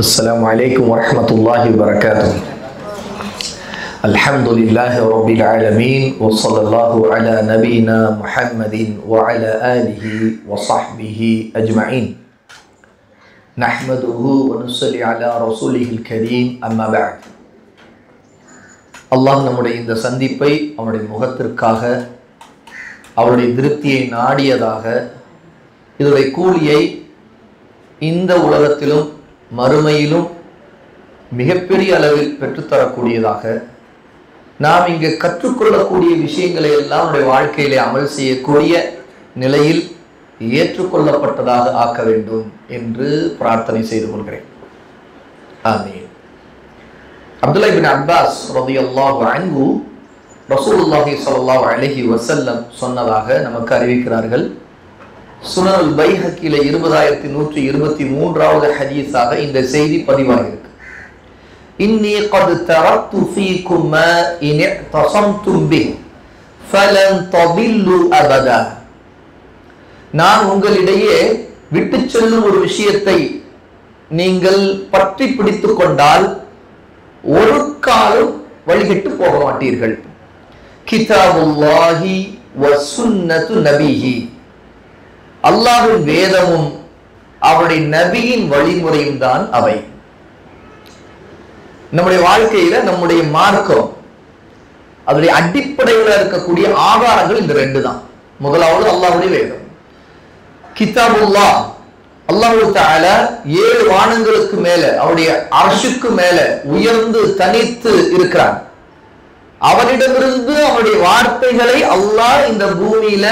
السلام عليكم ورحمة الله وبركاته. الحمد لله رب العالمين وصلى الله على نبينا محمد وعلى آله وصحبه أجمعين. نحمده ونصلي على رسوله الكريم أما بعد. அல்லாஹ் நம்முடைய இந்த சந்திப்பை அவனுடைய முகத்திற்காக அவருடைய திருப்தியை நாடியதாக இதனுடைய கூலியை இந்த உலகத்திலும் மறுமையிலும் மிகப்பெரிய அளவில் பெற்றுத்தரக்கூடியதாக நாம் இங்கு கற்றுக்கொள்ளக்கூடிய விஷயங்களை எல்லாம் நம்முடைய வாழ்க்கையிலே அமல் செய்யக்கூடிய நிலையில் ஏற்றுக்கொள்ளப்பட்டதாக ஆக்க வேண்டும் என்று பிரார்த்தனை செய்து கொள்கிறேன். ஆமீன். அப்துல்லா இப்னு அப்பாஸ் ரலியல்லாஹு அன்ஹு ரசூலுல்லாஹி ஸல்லல்லாஹு அலைஹி வஸல்லம் சொன்னதாக நமக்கு அறிவிக்கிறார்கள். சுனனுல் பைஹக்கில 20123வது ஹதீஸாக இந்த செய்தி பதிவாகியிருக்கு. இன்னி கத் தரக்து ஃபீக்கும் மா இன் இஅ்தஸம்தும் பிஹி ஃபலன் ததில்லு அபதா. நான் உங்களிடையே விட்டு செல்லும் ஒரு விஷயத்தை நீங்கள் பற்றி பிடித்துக் கொண்டால் ஒரு காலம் வழிகட்டு போக மாட்டீர்கள். கிதாபுல்லாஹி வ சுன்னத்து நபிஹி, அல்லாஹ்வின் வேதமும் அவருடைய நபியின் வழிமுறையும் தான் அவை. நம்முடைய வாழ்க்கையில நம்முடைய மார்க்கம் அதனுடைய அடிப்படையில் இருக்கக்கூடிய ஆதாரங்கள் இந்த ரெண்டு தான். முதலாவது அல்லாஹ்வுடைய வேதம், கிதாபுல்லாஹ். அல்லாஹ் தஆலா 7 வானங்களுக்கு மேல அவருடைய அர்ஷுக்கு மேல உயர்ந்து தனித்து இருக்கிறான். அவரிடமிருந்து அவருடைய வார்த்தைகளை அல்லாஹ் இந்த பூமியில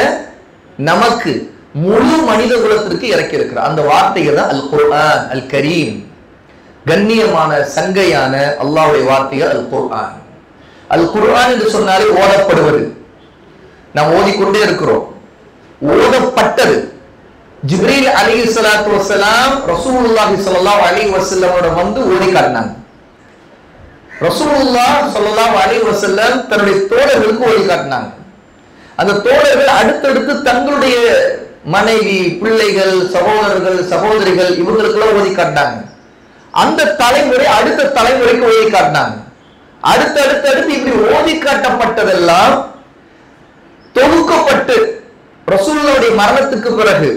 நமக்கு முழு மனித குலத்திற்கு இறக்கி இருக்கிறார். அந்த வார்த்தைகள் தான் அல் குர்ஆன், அல் கரீம், கண்ணியமான சங்கையான அல்லாஹ்வுடைய வார்த்தைகள் அல் குர்ஆன். அல் குர்ஆன் என்று சொன்னாலே ஓதப்படுவது, நாம் ஓதிக்கொண்டே இருக்கிறோம். ஓதப்பட்டது ஜிப்ரீல் அலைஹிஸ்ஸலாத்து வஸ்ஸலாம் ரசூலுல்லாஹி ஸல்லல்லாஹு அலைஹி வஸல்லமோட வந்து ஓதி காட்டினாங்க. ரசூலுல்லாஹ் ஸல்லல்லாஹு அலைஹி வஸல்லம் தன்னுடைய தோழர்களுக்கு ஓதி காட்டினாங்க. அந்த தோழர்கள் அடுத்தடுத்து தங்களுடைய மனைவி, பிள்ளைகள், சகோதரர்கள், சகோதரிகள் இவங்களுக்கெல்லாம் ஓதி காட்டினாங்க. அந்த தலைமுறை அடுத்த தலைமுறைக்கு ஓதி காட்டினாங்க. அடுத்து இப்படி ஓதி காட்டப்பட்டதெல்லாம் தொகுக்கப்பட்டு ரசூலுல்லாஹ்வுடைய மரணத்துக்கு பிறகு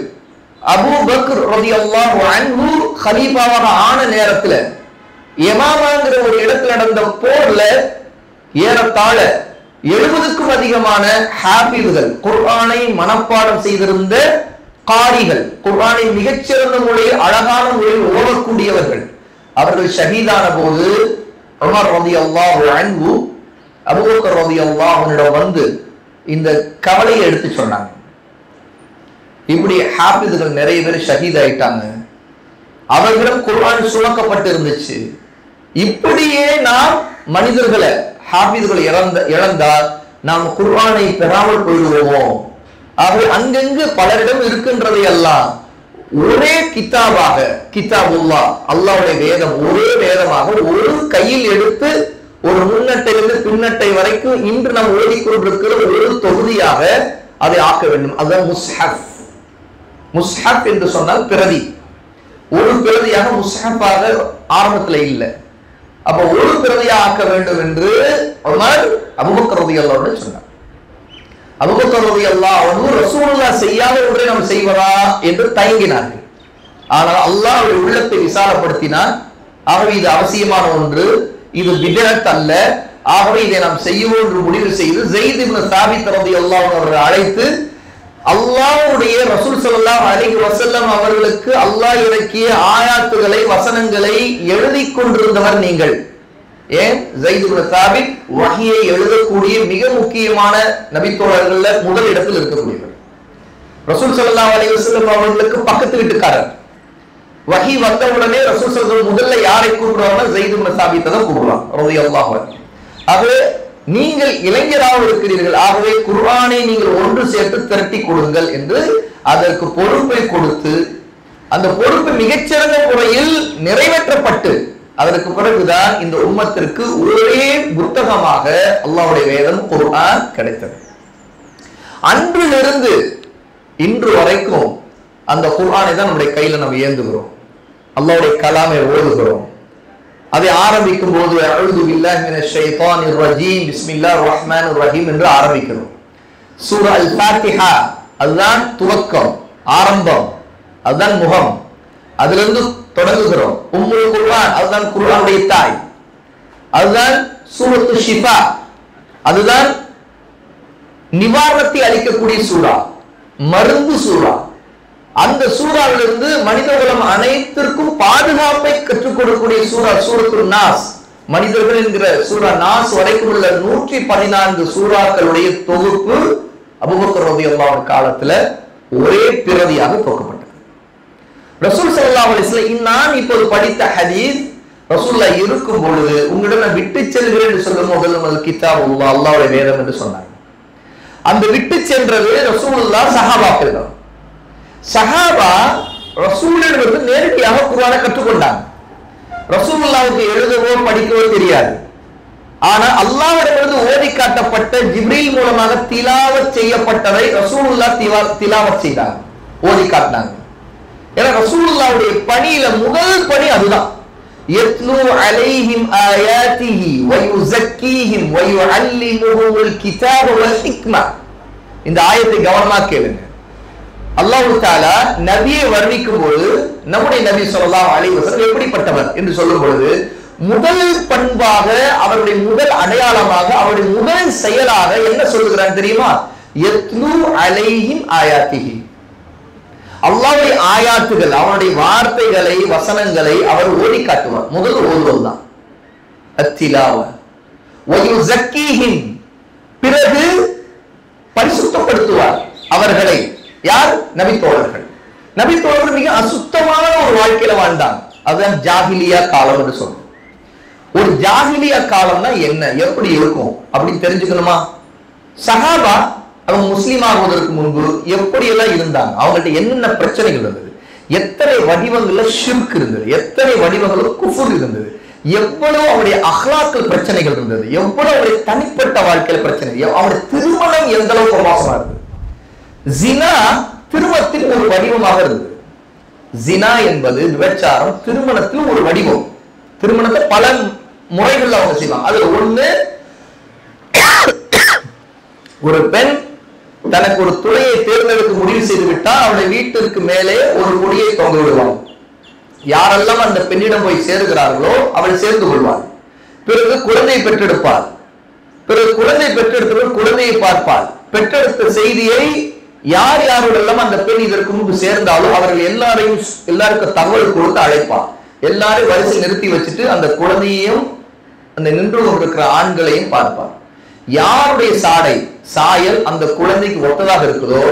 அபூ பக்ர் ரலியல்லாஹு அன்ஹு கலீஃபாவாக ஆன நேரத்துல யமாமாங்கிற ஒரு இடத்துல நடந்த போர்ல ஏறத்தாழ 70க்கும் அதிகமான ஹாஃபிஸ்கள், குர்ஆனை மனப்பாடம் செய்திருந்த காரிகள், குர்ஆனை மிகச்சிறந்த முறையில் அழகான முறையில் ஓதக்கூடியவர்கள், அவர்கள் ஷஹீதான போது உமர் ரலியல்லாஹு அன்ஹு அபூ பக்கர் ரலியல்லாஹு அன்ஹுவிடம் வந்து இந்த கவலையை எடுத்து சொன்னாங்க. இப்படி ஹாஃபிஸ்கள் நிறைய பேர் ஷஹீத் ஆயிட்டாங்க, அவர்களிடம் குர்ஆன் சுமக்கப்பட்டு இருந்துச்சு. இப்படியே நாம் மனிதர்களை ஹாஃபிஸ்களை இழந்தால் நாம் குர்ஆனை பெறாமல் போயிடுவோமோ? ஆகவே அங்கங்கு பலரிடம் இருக்கின்றதை எல்லாம் ஒரே கிதாபாக, கிதாபுல்லாஹ் அல்லாஹ்வுடைய வேதம், ஒரே வேதமாக ஒரு கையில் எடுத்து ஒரு முன்னட்டையிலிருந்து பின்னட்டை வரைக்கும் இன்று நாம் ஓதிக்கொண்டிருக்கிற ஒரு தொகுதியாக அதை ஆக்க வேண்டும். அதுதான் முஸ்ஹப். முஸ்ஹப் என்று சொன்னால் பிரதி, ஒரு பிரதியாக முஸ்ஹப்பாக ஆரம்பத்தில் இல்லை. அப்ப ஒரு பிரதியாக ஆக்க வேண்டும் என்று உமர் அபூபக்கர் ரலியல்லாஹு அன்ஹு சொன்னார். அபூபக்கர் ரலியல்லாஹு அன்ஹு ரசூலுல்லாஹ் செய்யாத ஒன்றை நாம் செய்வதா என்று தயங்கினார்கள். ஆனால் அல்லாஹ் அவருடைய உள்ளத்தை விசாலப்படுத்தினார். ஆகவே இது அவசியமான ஒன்று, இது பித்அத் அல்ல, ஆகவே இதை நாம் செய்வோம் என்று முடிவு செய்து ஸைத் இப்னு சாபித் ரலியல்லாஹு அன்ஹு அவர்களை அழைத்து அல்லாஹ்வுடைய ரசூல் ஸல்லல்லாஹு அலைஹி வஸல்லம் அவர்களுக்கு அல்லாஹ் இறக்கிய ஆயாத்துகளை, வசனங்களை எழுதி கொண்டிருந்தவர் நீங்கள். ஏன்? ஸைத் இப்னு சாபித் வஹியை எழுதக்கூடிய மிக முக்கியமான நபித்தோழர்கள்ல முதல் இடத்தில் இருக்கக்கூடியவர். ரசூல் ஸல்லல்லாஹு அலைஹி வஸல்லம் அவர்களுக்கு பக்கத்து வீட்டுக்காரர். வஹி வந்தவுடனே ரசூல் ஸல்லல்லாஹு முதல்ல யாரை கூப்பிடுவாங்க? ஸைத் இப்னு சாபித்தை தான் கூப்பிடுவாங்க ரலியல்லாஹு அன்ஹு. ஆகவே நீங்கள் இளைஞராக இருக்கிறீர்கள், ஆகவே குர்ஆனை நீங்கள் ஒன்று சேர்த்து திரட்டி கொடுங்கள் என்று அதற்கு பொறுப்பை கொடுத்து, அந்த பொறுப்பு மிகச்சிறந்த முறையில் நிறைவேற்றப்பட்டு அதற்கு பிறகுதான் இந்த உம்மத்திற்கு ஒரே புத்தகமாக அல்லாஹ்வுடைய வேதம் குர்ஆன் கிடைத்தது. அன்றிலிருந்து இன்று வரைக்கும் அந்த குர்ஆனை தான் நம்முடைய கையில நம்ம ஏந்துகிறோம். அல்லாஹ்வுடைய கலாமை ஓதுகிறோம். அதை ஆரம்பிக்கும் போது அஊது பில்லாஹி மினஷ் ஷைத்தானிர் ரஜீம் பிஸ்மில்லாஹிர் ரஹ்மானிர் ரஹீம் என்று ஆரம்பிக்கிறோம். சூரா அல்-ஃபாத்திஹா அதுதான் துவக்கம், ஆரம்பம், அதுதான் முகம், அதிலிருந்து தொடங்குகிறோம். உம்முல் குர்ஆன் அதுதான் குர்ஆனுடைய தாய், அதுதான் சூரத்து ஷிஃபா அதுதான் நிவாரணத்தை அளிக்கக்கூடிய சூரா, மருந்து சூரா. அந்த சூறாவிலிருந்து மனித குலம் அனைத்திற்கும் பாதுகாப்பை கற்றுக் கொடுக்கக்கூடிய சூரா சூரத்துல் நாஸ். மனிதர்கள் என்கிற சூரா நாஸ் வரைக்கும் உள்ள 114 சூறாக்களுடைய தொகுப்பு அபூபக்கர் ரலியல்லாஹு அன்ஹு காலத்துல ஒரே பிரதியாக துவக்கப்பட்டது. ரசூல் ஸல்லல்லாஹு அலைஹி வஸல்லம் நான் இப்போது படித்த ஹதீஸ் ரசூலுல்லாஹ் இருக்கும் பொழுது உங்களிடம் விட்டு செல்கிறேன் என்று சொல்லும் முதல் கிதாபுல்லாஹ் அல்லாஹ்வுடைய வேதம் என்று சொன்னார். அந்த விட்டு சென்றது ரசூலுல்லாஹ் சஹாபாக்கள். சஹாபா ரசூலிடமிருந்து நேரடியாக குர்ஆனை கற்றுக்கொண்டாங்க. ரசூலுல்லாஹ்வுக்கு எழுதவோ படிக்கவோ தெரியாது. ஆனா அல்லாஹ்விடமிருந்து ஓதி காட்டப்பட்ட ஜிப்ரீல் மூலமாக திலாவத் செய்யப்பட்டதை ரசூலுல்லாஹ் திலாவத் செய்தாங்க, ஓதி காட்டினாங்க. ஏன்னா ரசூலுல்லாஹ்வுடைய பணியில முதல் பணி அதுதான். யத்லு அலைஹிம் ஆயாத்திஹி வ யுஸக்கீஹிம் வ யுஅல்லிமுஹுல் கிதாப வல் ஹிக்மா. இந்த ஆயத்தை கவனமா கேளுங்க. அல்லாஹ் தஆலா நபியை வர்ணிக்கும் போது நம்முடைய நபி ஸல்லல்லாஹு அலைஹி வஸல்லம் எப்படிப்பட்டவர் என்று சொல்லும் பொழுது முதல் பண்பாக, அவருடைய முதல் அடையாளமாக, அவருடைய முதல் செயலாக என்ன சொல்லுகிறார் தெரியுமா? யத்லு அலைஹிம் ஆயாத்திஹி. அல்லாஹ்வுடைய ஆயாத்துகள், அவருடைய வார்த்தைகளை, வசனங்களை அவர் ஓதி காட்டுவார். முதல் ஓதுவதுதான் அத்திலாவ. வ யுஸக்கீஹிம், பிறகு பரிசுத்தப்படுத்துவார் அவர்களை. யார்? நபி தோழர்கள். நபி தோழர்கள் மிக அசுத்தமான ஒரு வாழ்க்கையில வாழ்ந்தாங்க. அதுதான் ஜாஹிலியா காலம் என்று சொல்றோம். ஒரு ஜாஹிலியா காலம்னா என்ன, எப்படி இருக்கும் அப்படின்னு தெரிஞ்சுக்கணுமா? சஹாபா அவங்க முஸ்லீம் ஆகுவதற்கு முன்பு எப்படி எல்லாம் இருந்தாங்க, அவங்கள்ட்ட என்னென்ன பிரச்சனைகள் இருந்தது, எத்தனை வடிவங்கள்ல ஷிர்க் இருந்தது, எத்தனை வடிவங்கள்ல குஃபுர் இருந்தது, எவ்வளவு அவருடைய அஹ்லாக்கல் பிரச்சனைகள் இருந்தது, எவ்வளவு அவருடைய தனிப்பட்ட வாழ்க்கையில பிரச்சனை, அவருடைய திருமணம் எந்த அளவுக்கு மோசமா இருந்தது. ஜினா திருமணத்தின் ஒரு வடிவமாக இருந்தது. ஜினா என்பது விபச்சாரம் திருமணத்தில் ஒரு வடிவம். திருமணத்தை பல முறைகள் அவங்க செய்வாங்க. அதுல ஒண்ணு, ஒரு பெண் தனக்கு ஒரு துணையை தேர்ந்தெடுக்க முடிவு செய்து விட்டால் அவளுடைய வீட்டிற்கு மேலே ஒரு கொடியை தொங்க விடுவாங்க. யாரெல்லாம் அந்த பெண்ணிடம் போய் சேருகிறார்களோ அவள் சேர்ந்து கொள்வாள். பிறகு குழந்தையை பெற்றெடுப்பாள். பிறகு குழந்தை பெற்றெடுத்தவள் குழந்தையை பார்ப்பாள். பெற்றெடுத்த செய்தியை யார் யாரோடெல்லாம் அந்த பெண் இதற்கு முன்பு சேர்ந்தாலும் அவர்கள் எல்லாருக்கும் தகவல் கொடுத்து அழைப்பார். எல்லாரும் வரிசை நிறுத்தி வச்சுட்டு அந்த குழந்தையையும் அந்த நின்று கொண்டிருக்கிற ஆண்களையும் பார்ப்பார். யாருடைய சாயல் அந்த குழந்தைக்கு ஒத்ததாக இருக்குதோ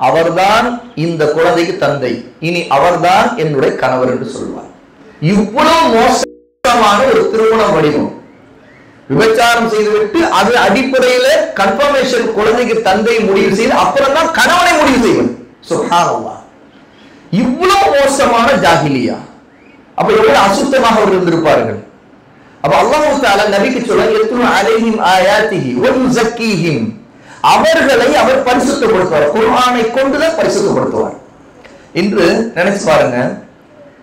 அவர்தான் இந்த குழந்தைக்கு தந்தை, இனி அவர்தான் என்னுடைய கணவர் என்று சொல்வார். இவ்வளவு மோசமான ஒரு திருமண வடிவம். விபச்சாரம் செய்துவிட்டு அது அடிப்படையில கன்ஃபர்மேஷன், குழந்தைக்கு தந்தை முடிவு செய்து அப்புறம் தான் கணவனை முடிவு செய்வது. சுப்ஹானல்லாஹ், இவ்வளவு மோசமான ஜாஹிலியா. அப்ப எவ்வளவு அசுத்தமாக அவர் இருந்திருப்பார்கள். அப்ப அல்லாஹ் தஆலா நபிக்கு சொல்ல யத்லு அலைஹிம் ஆயாத்திஹி வ யுஸக்கீஹிம், அவர்களை அவர் பரிசுத்தப்படுத்துவார். குர்ஆனை கொண்டுதான் பரிசுத்தப்படுத்துவார். இன்று நினைச்சு பாருங்க,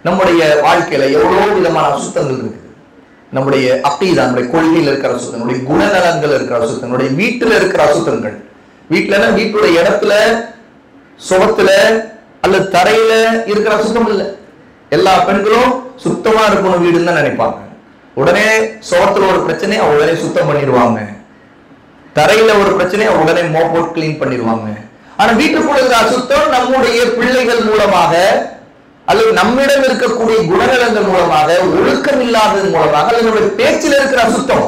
நம்முடைய வாழ்க்கையில எவ்வளவு விதமான அசுத்தங்கள் இருக்கு. நம்முடைய அக்கீதா, நம்முடைய கொள்கையில் இருக்கிற அசுத்தம், நம்முடைய குணநலன்கள் இருக்கிற அசுத்தம், நம்முடைய வீட்டுல இருக்கிற அசுத்தங்கள். வீட்டுல வீட்டுடைய இடத்துல, சுவத்துல அல்லது தரையில இருக்கிற அசுத்தம் இல்லை. எல்லா பெண்களும் சுத்தமா இருக்கணும் வீடுன்னு தான் நினைப்பாங்க. உடனே சுவத்துல ஒரு பிரச்சனை உடனே சுத்தம் பண்ணிடுவாங்க. தரையில ஒரு பிரச்சனை உடனே மோப் கிளீன் பண்ணிடுவாங்க. ஆனா வீட்டுக்குள்ள இருக்கிற அசுத்தம் நம்முடைய பிள்ளைகள் மூலமாக அல்லது நம்மிடம் இருக்கக்கூடிய குணநலங்கள் மூலமாக, ஒழுக்கம் இல்லாதது மூலமாக, அல்லது நம்முடைய பேச்சில் இருக்கிற அசுத்தம்,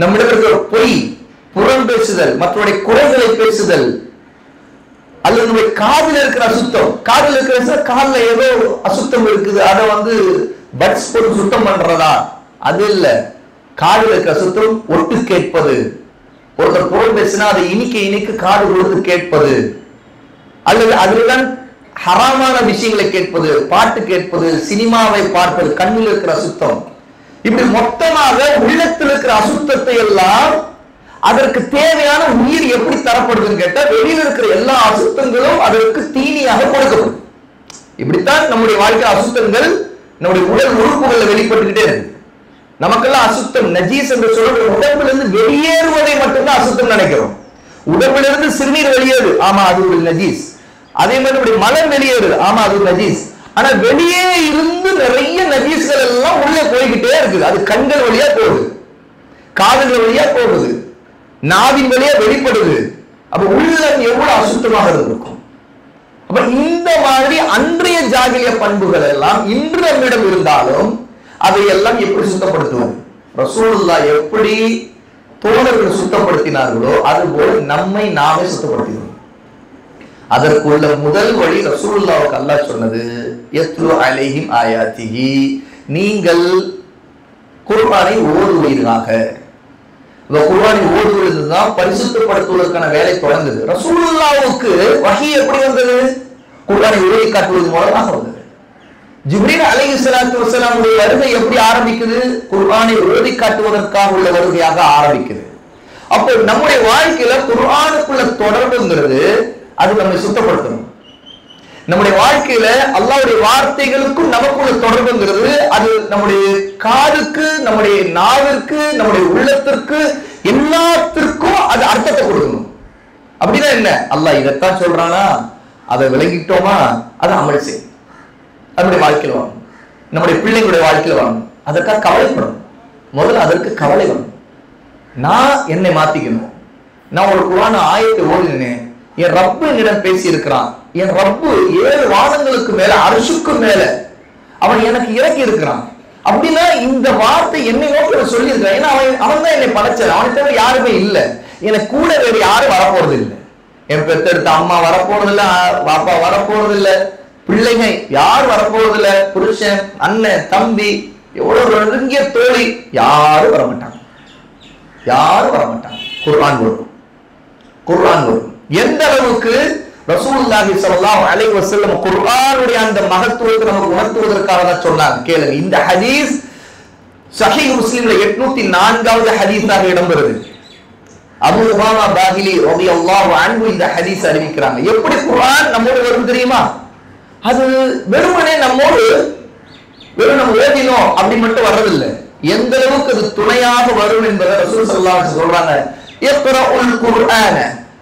நம்மிடம் இருக்கிற பொய், புறம் பேசுதல், மற்றவருடைய குறைகளை பேசுதல், அல்லது நம்முடைய காதில் இருக்கிற அசுத்தம். காதில் இருக்கிற காதில் ஏதோ அசுத்தம் இருக்குது, அதை பட்ஸ் போட்டு சுத்தம் பண்றதா? அது இல்ல. காதில் இருக்கிற அசுத்தம் ஒட்டு கேட்பது. ஒருத்தர் புறம் பேசினா அதை இனிக்க காது கொடுத்து கேட்பது, அல்லது அதுலதான் ஹராமான விஷயங்களை கேட்பது, பாட்டு கேட்பது, சினிமாவை பார்ப்பது, கண்ணில் இருக்கிற அசுத்தம். இப்படி மொத்தமாக உள்ளத்தில் இருக்கிற அசுத்தத்தை எல்லாம் அதற்கு தேவையான உயிர் எப்படி தரப்படுதுன்னு கேட்டா வெளியில் இருக்கிற எல்லா அசுத்தங்களும் அதற்கு தீனியாக கொடுக்கப்படும். இப்படித்தான் நம்முடைய வாழ்க்கை அசுத்தங்கள் நம்முடைய உடல் உறுப்புகள்ல வெளிப்பட்டுக்கிட்டே இருக்கு. நமக்கெல்லாம் அசுத்தம் நஜீஸ் என்று சொல்ற உடம்புல இருந்து வெளியேறுவதை மட்டும்தான் அசுத்தம் நினைக்கிறோம். உடம்பிலிருந்து சிறுநீர் வெளியேறு, ஆமா அது ஒரு நஜீஸ். அதே மாதிரி மலம் வெளியேறு, ஆமா அது ஒரு நஜீஸ். ஆனா வெளியே இருந்து நிறைய நஜீஸ்கள் எல்லாம் உள்ளே போய்கிட்டே இருக்குது. அது கண்கள் வழியா போகுது, காதுகள் வழியா போகுது, நாவின் வழியா வெளிப்படுது. அப்ப உள்ளம் எவ்வளவு அசுத்தமாக இருக்கும். அப்ப இந்த மாதிரி அன்றைய ஜாகிலிய பண்புகள் எல்லாம் இன்று நம்மிடம் இருந்தாலும் அதையெல்லாம் எப்படி சுத்தப்படுத்துவது? ரசூலுல்லாஹ் எப்படி தோழர்கள் சுத்தப்படுத்தினார்களோ அதுபோல நம்மை நாமே சுத்தப்படுத்தினோம். அதற்குள்ள முதல் வழி ரசூலுல்லாஹ்வுக்கு அல்லாஹ் சொன்னது யத்லு அலைஹிம் ஆயாத்திஹி, நீங்கள் குர்ஆனை ஓதுவீர்களாக. குர்ஆனை ஓதுவதுதான் பரிசுத்தப்படுத்துவதற்கான வேலை தொடங்குது. ரசூலுல்லாஹ்வுக்கு வஹி எப்படி வந்தது? குர்ஆனை ஓதி காட்டுவது மூலமாக வந்தது. ஜிப்ரீல் அலைஹிஸ்ஸலாத்து வஸ்ஸலாமுடைய வருகை எப்படி ஆரம்பிக்குது? குர்ஆனை ஓதி காட்டுவதற்காக உள்ள வருகையாக ஆரம்பிக்குது. அப்போ நம்முடைய வாழ்க்கையில குர்ஆனுக்குள்ள தொடர்புங்கிறது அது நம்மை சுத்தப்படுத்தணும். நம்முடைய வாழ்க்கையில அல்லாஹ்வுடைய வார்த்தைகளுக்கும் நமக்குள்ள தொடர்புங்கிறது அது நம்முடைய காதுக்கு, நம்முடைய நாவிற்கு, நம்முடைய உள்ளத்திற்கு எல்லாத்திற்கும் அது அர்த்தத்தை கொடுக்கணும். அப்படின்னா என்ன? அல்லாஹ் இதைத்தான் சொல்றானா, அதை விளங்கிட்டோமா, அதை அமல் செய்யும். நம்முடைய வாழ்க்கையில் வாங்கணும், நம்முடைய பிள்ளைங்களுடைய வாழ்க்கையில் வாங்கணும். அதற்காக கவலைப்படணும். முதல்ல அதற்கு கவலை வரணும். நான் என்னை மாத்திக்கணும். நான் ஒரு குர்ஆன் ஆயத்தை ஓதினேன், என் ரப்பு என்னிடம் பேசி இருக்கிறான். என் ரப்பு 7 வானங்களுக்கு மேல, அர்ஷுக்கு மேல அவன் எனக்கு இறக்கி இருக்கிறான். அப்படின்னா இந்த வார்த்தை என்னை நோக்கி சொல்லி இருக்கிறான். ஏன்னா அவன் தான் என்னை படைச்சான். அவனை தவிர யாருமே இல்லை. எனக்கு கூட வேறு யாரும் வரப்போறது இல்லை. என் பெத்தெடுத்த அம்மா வரப்போறது இல்லை, பாப்பா வரப்போறது இல்லை, பிள்ளைங்க யார் வரப்போறது இல்லை, புருஷன், அண்ணன், தம்பி, எவ்வளவு நெருங்கிய தோழி யாரும் வரமாட்டாங்க. யாரும் வரமாட்டாங்க. குர்ஆன் வரும், குர்ஆன் வரும். எந்த அளவுக்கு ரசூலுல்லாஹி ஸல்லல்லாஹு அலைஹி வஸல்லம் குர்ஆனுடைய அந்த மகத்துவத்தை நமக்கு உணர்த்துவதற்காக தான் சொன்னாங்க. கேளுங்க, இந்த ஹதீஸ் சஹீஹ் முஸ்லிம்ல 804வது ஹதீஸாக இடம்பெறுது. அபூ உமாமா பாஹிலி ரலியல்லாஹு அன்ஹு இந்த ஹதீஸ் அறிவிக்கிறாங்க. எப்படி குர்ஆன் நம்மோடு வரும் தெரியுமா? அது வெறுமனே நம்மோடு வெறும் நம்ம ஓதினோம் அப்படி மட்டும் வர்றதில்லை. எந்த அளவுக்கு அது துணையாக வரும் என்பதை ரசூல் ஸல்லல்லாஹு அலைஹி வஸல்லம் சொல்றாங்க. இக்ரஉல் குர்ஆன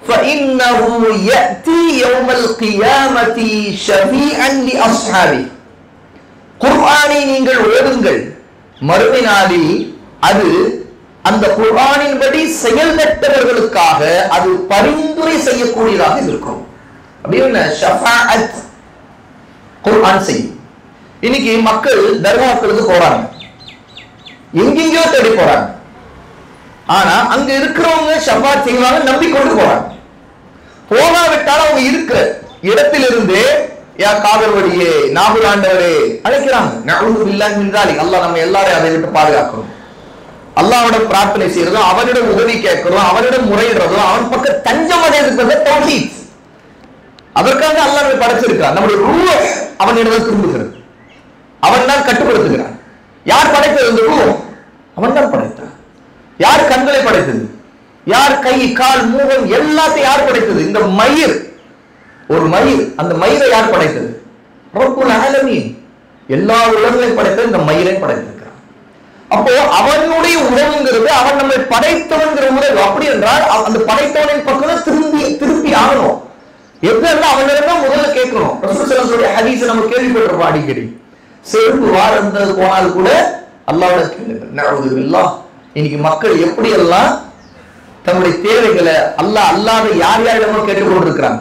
ஃபஇன்னஹு யஅதி யௌமல் கியாமத்தி ஷஃபீஅன் லிஅஸ்ஹாபி. குர்ஆனை நீங்கள் ஓதுங்கள், மறுமை நாளில் அது அந்த குர்ஆனின்படி செயல்பட்டவர்களுக்காக அது பரிந்துரை செய்யக்கூடியதாக இருக்கும். அப்படின்னா ஷஃபாஅத் குர்ஆன் செய்யும். இன்னைக்கு மக்கள் தர்காக்களுக்கு போறாங்க, எங்கெங்கயோ தேடி போறாங்க. ஆனா அங்க இருக்கிறவங்க ஷஃபாஅத் செய்வாங்க நம்பிக்கொண்டு போறாங்க. போகாவிட்டால் அவங்க இருக்கிற இடத்திலிருந்து யா காதர்வடியே, நாகுலாண்டவரே அழைக்கிறாங்க. நஅூது பில்லாஹி மின் ஸாலிக். அல்லாஹ் நம்ம எல்லாரையும் அதை விட்டு பாதுகாக்கணும். அல்லாஹ்விடம் பிரார்த்தனை செய்யறதும், அவனிடம் உதவி கேட்கிறதும், அவனிடம் முறையிடுறதும், அவன் பக்கம் தஞ்சம் அடைகிறது தௌஹீத். அதற்காக அல்லாஹ் படைச்சிருக்கான். நம்முடைய ரூஹ் அவனிடம் திரும்புகிறது, அவன் தான் கட்டுப்படுத்துகிறான். யார் படைத்தது இந்த ரூஹ்? அவன் தான் படைத்தான். யார் கண்களை படைத்தது? யார் கை, கால், மூகம் எல்லாத்தையும் யார் படைத்தது? இந்த மயிர், ஒரு மயிர், அந்த மயிரை யார் படைத்தது? ரப்புல் ஆலமீன். எல்லா உலகங்களையும் படைத்தது இந்த மயிரை படைத்திருக்கிறான். அப்போ அவனுடைய உறவுங்கிறது அவன் நம்மை படைத்தவன்கிற உறவு. அப்படி என்றால் அந்த படைத்தவனின் பக்கம் திருப்பி ஆகணும். எப்படின்னா அவனிடம் முதல்ல கேட்கணும். ரசூல் ஸல்லல்லாஹு அலைஹி வஸல்லம் ஹதீஸ் நம்ம கேள்விப்பட்டிருப்போம் அடிக்கடி. செருப்பு வாரந்தது போனால் கூட அல்லாஹ்விடம் கேளுங்கள். நஅூது பில்லாஹ். இன்னைக்கு மக்கள் எப்படி எல்லாம் தங்களுடைய தேவைகளை அல்லாஹ் அல்லாத யார் யாரிடமோ கேட்டுக்கொண்டிருக்கிறாங்க.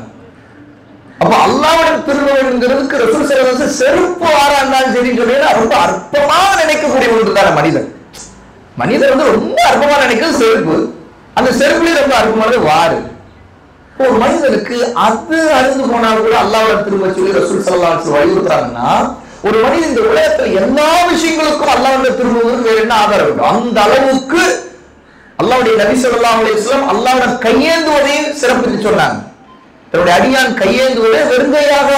அப்ப அல்லாஹ்விடம் திரும்புவதுங்கிறதுக்கு ரசூல் ஸல்லல்லாஹு அலைஹி வஸல்லம் செருப்பு வாரா இருந்தாலும் சரி சொன்னா ரொம்ப அற்பமாக நினைக்கக்கூடிய ஒன்றுதான மனிதன். மனிதன் ரொம்ப அற்பமா நினைக்கிறது செருப்பு. அந்த செருப்புலயே ரொம்ப அற்பமானது வாரு. ஒரு மனிதனுக்கு அது அறிந்து போனால் கூட அல்லாஹ்விடம் திரும்ப சொல்லி ரசூல் ஸல்லல்லாஹு அலைஹி வஸல்லம் வலியுறுத்துறாங்கன்னா, ஒரு மனிதன் இந்த உலகத்துல எல்லா விஷயங்களுக்கும் அல்லாஹ்விடம் திரும்புவதற்கு வேற என்ன ஆதாரம் வேண்டும்? அந்த அளவுக்கு அல்லாஹ்வுடைய நபி ஸல்லல்லாஹு அலைஹி வஸல்லம் அல்லாஹ்விடம் கையேந்துவதையும் சிறப்பித்து சொன்னாங்க. தன்னுடைய அடியான் கையேந்துவதை வெறுங்கையாக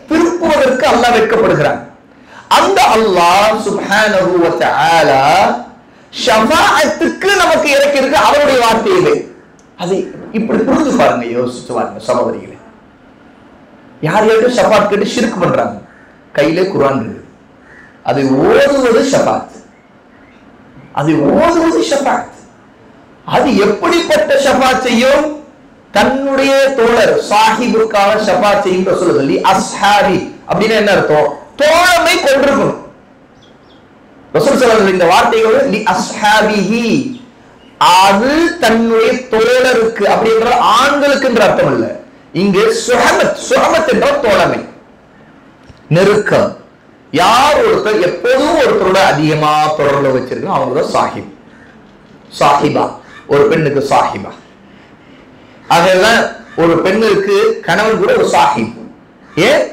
திருப்புவதற்கு அல்லாஹ் வெட்கப்படுகிறான். அந்த அல்லாஹ் சுப்ஹானஹு வ தஆலா ஷஃபாஅத்துக்கு நமக்கு இறக்கி இருக்கு அவருடைய வார்த்தையிலே. அதை இப்படி புரிஞ்சு பாருங்க, யோசிச்சு பாருங்க சகோதரிகளே. யார் யாருக்கு ஷஃபாஅத் கேட்டு ஷிர்க் பண்றாங்க. கையிலே குர்ஆன் இருக்கு, அதை ஓதுவது ஷஃபாத். அது ஓதுவது ஷஃபாத். அது எப்படிப்பட்ட ஷஃபாத் செய்யும்? தன்னுடைய தோழர் சாஹிபுக்காக ஷஃபாத் செய்யும் ரசூல் சொல்லி அஸ்ஹாபி அப்படின்னா என்ன அர்த்தம்? தோழமை கொண்டிருக்கணும். ரசூல் ஸல்லல்லாஹு அலைஹி இந்த வார்த்தைகள் லி அஸ்ஹாபிஹி, அது தன்னுடைய தோழருக்கு அப்படின்ற ஆண்களுக்குன்ற அர்த்தம் இல்ல. இங்கு சுஹபத், சுஹபத் என்ற தோழமை, நெருக்கம். யார் ஒருத்தர் எப்போதும் ஒருத்தரோட அதிகமா தொடர்பு வச்சிருக்கோம் அவங்களோட சாஹிப், சாஹிபா. ஒரு பெண்ணுக்கு சாஹிபா. ஆகதான் ஒரு பெண்ணுக்கு கணவன் கூட ஒரு சாஹிப். ஏன்?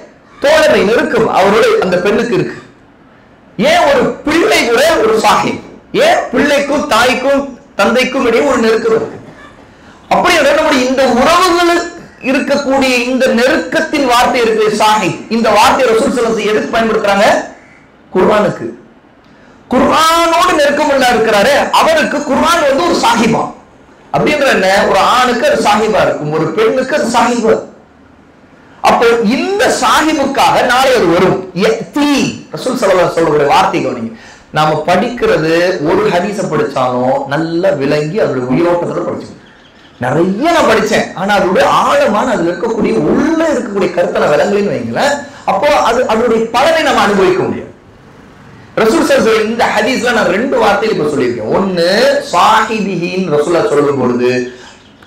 தோழமை, நெருக்கம் அவரோட அந்த பெண்ணுக்கு இருக்கு. ஏன் ஒரு பிள்ளை கூட ஒரு சாஹிப்? ஏன்? பிள்ளைக்கும் தாய்க்கும் தந்தைக்கும் இடையே ஒரு நெருக்கம் இருக்கு. அப்படி நம்முடைய இந்த உறவுகள் இருக்கக்கூடிய இந்த நெருக்கத்தின் வார்த்தை இருக்கு சாஹிப். இந்த வார்த்தையை ரசூல் ஸல்லல்லாஹு அலைஹி எதுக்கு பயன்படுத்துறாங்க? குர்ஆனுக்கு. குர்ஆனோடு நெருக்கம் உள்ள இருக்கிறாரு, அவருக்கு குர்ஆன் ஒரு சாஹிபா. அப்படின்ற என்ன? ஒரு ஆணுக்கு அது சாஹிபா இருக்கும், ஒரு பெண்ணுக்கு அது சாஹிபா. அப்போ இந்த சாஹிபுக்காக நாளை அது வரும். ரசூல் ஸல்லல்லாஹு அலைஹி சொல்ற வார்த்தை கவனிங்க. நாம படிக்கிறது ஒரு ஹதீஸ படிச்சாலும் நல்லா விளங்கி அதோட உயிரோட்டத்தோட படிச்சுக்கணும். நிறைய நான் படிச்சேன், ஆனா அதோட ஆழமான அதுல இருக்கக்கூடிய உள்ள இருக்கக்கூடிய கருத்தை நான் விளங்கலைன்னு வைங்களேன், அப்போ அது அதோடைய பலனை நம்ம அனுபவிக்க முடியும். ரசூல் ஸல்லல்லாஹு அலைஹி இந்த ஹதீஸ்ல நான் ரெண்டு வார்த்தையில இப்ப சொல்லியிருக்கேன். ஒன்னு சாஹிபிஹின் ரசூலுல்லாஹ் சொல்லும் பொழுது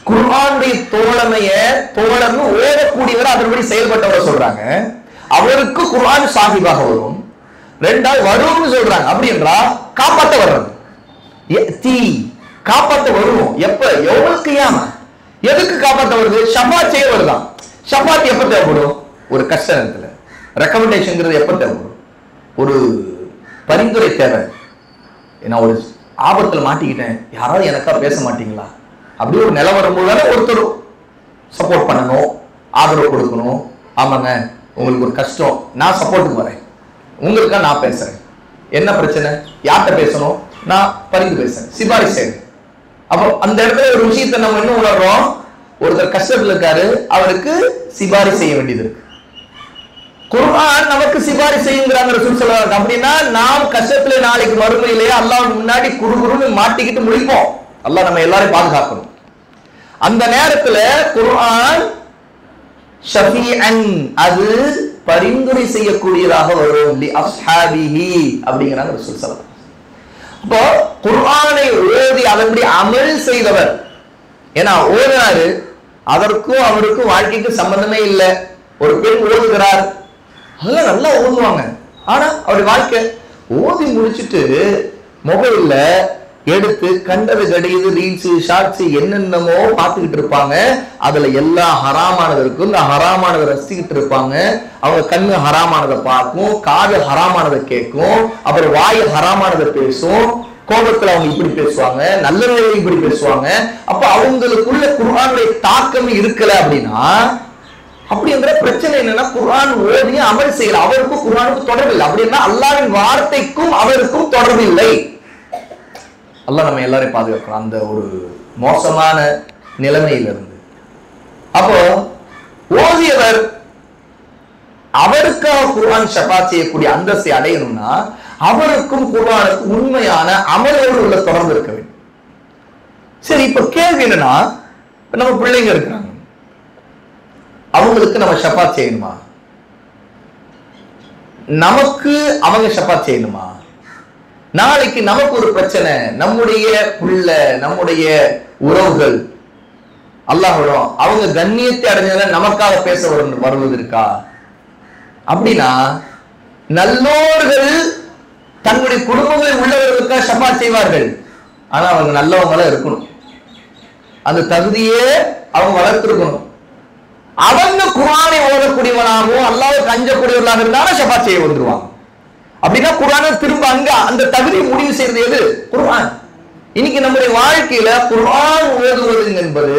குர்ஆனுடைய தோழமைய தோழர்னு ஓடக்கூடியவர் அதன்படி செயல்பட்டவரை சொல்றாங்க, அவருக்கு குர்ஆன் சாஹிபாக வரும். ரெண்டாவது வரும்னு சொல்றாங்க. அப்படி என்றா காப்பாத்த வர்றது, காப்பாத்த வருவோம். எப்ப? யௌமுல் கியாமா. எதுக்கு காப்பாத்த வருது? ஷஃபாத் செய்ய வருதான். ஷஃபாத் எப்ப தேவைப்படும்? ஒரு கஷ்ட நேரத்துல. ரெக்கமெண்டேஷன்ங்கிறது எப்ப தேவைப்படும்? ஒரு பரிந்துரை தேவை. நான் ஒரு ஆபத்துல மாட்டிக்கிட்டேன், யாராவது எனக்கா பேச மாட்டீங்களா? அப்படி ஒரு நிலை வரும்போது ஒருத்தர் சப்போர்ட் பண்ணணும், ஆதரவு கொடுக்கணும். ஆமாங்க, உங்களுக்கு ஒரு கஷ்டம், நான் சப்போர்ட்டுக்கு வரேன், உங்களுக்கா நான் பேசுறேன். என்ன பிரச்சனை? யார்கிட்ட பேசணும்? நான் பரிந்து பேசுறேன், சிபாரிசு செய்றேன். அப்போ அந்த இடத்துல ஒரு விஷயத்தை நம்ம என்ன உணர்றோம்? ஒருத்தர் கஷ்டத்துல இருக்காரு, அவருக்கு சிபாரிசு செய்ய வேண்டியது இருக்கு. குர்ஆன் நமக்கு சிபாரிசு செய்யுங்கிறாங்க ரசூல் ஸல்லல்லாஹு அலைஹி. அப்படின்னா நாம் கஷ்டத்துல நாளைக்கு மறுமையிலேயே அல்லாஹ்வுக்கு முன்னாடி குறுகுறுன்னு மாட்டிக்கிட்டு முடிப்போம். அல்லாஹ் நம்ம எல்லாரையும் பாதுகாக்கணும். அந்த நேரத்துல குர்ஆன் ஷஃபீஅன், அது பரிந்துரை செய்யக்கூடியதாக வரும். லி அஸ்ஹாபிஹி அப்படிங்கிறாங்க ரசூல் ஸல்லல்லாஹு அலைஹி. அப்போ குர்ஆனை ஓதி அதன்படி அமல் செய்தவர், ஏன்னா ஓதுறாரு, அதற்கும் அவருக்கும் வாழ்க்கைக்கு சம்பந்தமே இல்லை. ஒரு பெண் ஓதுகிறார், அதெல்லாம் நல்லா ஓதுவாங்க, ஆனா அவருடைய வாழ்க்கை ஓதி முடிச்சுட்டு மொபைல்ல எடுத்து கண்டது கடிது ரீல்ஸ் ஷார்ட்ஸ் என்னென்னமோ பார்த்துக்கிட்டு இருப்பாங்க. அதுல எல்லாம் ஹராமானது இருக்கும், இந்த ஹராமானதை ரசிச்சுக்கிட்டு இருப்பாங்க. அவங்க கண்ணு ஹராமானதை பார்க்கும், காது ஹராமானதை கேட்கும், அப்புறம் வாய் ஹராமானதை பேசும். கோபத்துல அவங்க இப்படி பேசுவாங்க, நல்ல நிலையில இப்படி பேசுவாங்க. அப்ப அவங்களுக்குள்ள குர்ஆனுடைய தாக்கம் இருக்கல அப்படின்னா, அப்படிங்கிற பிரச்சனை என்னன்னா குர்ஆன் ஓதி அமல் செய்யல, அவருக்கும் குர்ஆனுக்கும் தொடர்பு இல்லை. அப்படின்னா அல்லாஹ்வின் வார்த்தைக்கும் அவருக்கும் தொடர்பு இல்லை. அல்லாஹ் நம்ம எல்லாரையும் பாதுகாக்கணும் அந்த ஒரு மோசமான நிலைமையிலிருந்து. அப்போ ஓதியவர் அவருக்காக குர்ஆன் ஷஃபாத் செய்யக்கூடிய அந்தஸ்தை அடையணும்னா அவருக்கும் குர்ஆனுக்கு உண்மையான அமலோடு உள்ள தொடர்பு இருக்க வேண்டும். சரி, இப்ப கேள்வி என்னன்னா, நம்ம பிள்ளைங்க இருக்கிறாங்க, அவங்களுக்கு நம்ம ஷஃபாத் செய்யணுமா? நமக்கு அவங்க ஷஃபாத் செய்யணுமா? நாளைக்கு நமக்கு ஒரு பிரச்சனை, நம்முடைய புள்ள நம்முடைய உறவுகள் அல்லாஹ்வோட அவங்க கண்ணியத்தை அடைஞ்சதுல நமக்காக பேச வருவது இருக்கா? அப்படின்னா நல்லோர்கள் தன்னுடைய குடும்பங்களில் உள்ளவர்களுக்காக ஷஃபாத் செய்வார்கள், ஆனா அவங்க நல்லவங்களா இருக்கணும், அந்த தகுதியே அவங்க வளர்த்திருக்கணும். அவங்க குர்ஆனை ஓதக்கூடியவனாகவும் அல்லாஹ்வுக்கு அஞ்சக்கூடியவர்களாக இருந்தாலும் ஷஃபாத் செய்ய வந்துருவாங்க. அப்படின்னா குர்ஆனை திரும்ப அங்க அந்த தகுதியை முடிவு செய்யறது எது? குர்ஆன். இன்னைக்கு நம்முடைய வாழ்க்கையில குர்ஆன் ஓதுவது என்பது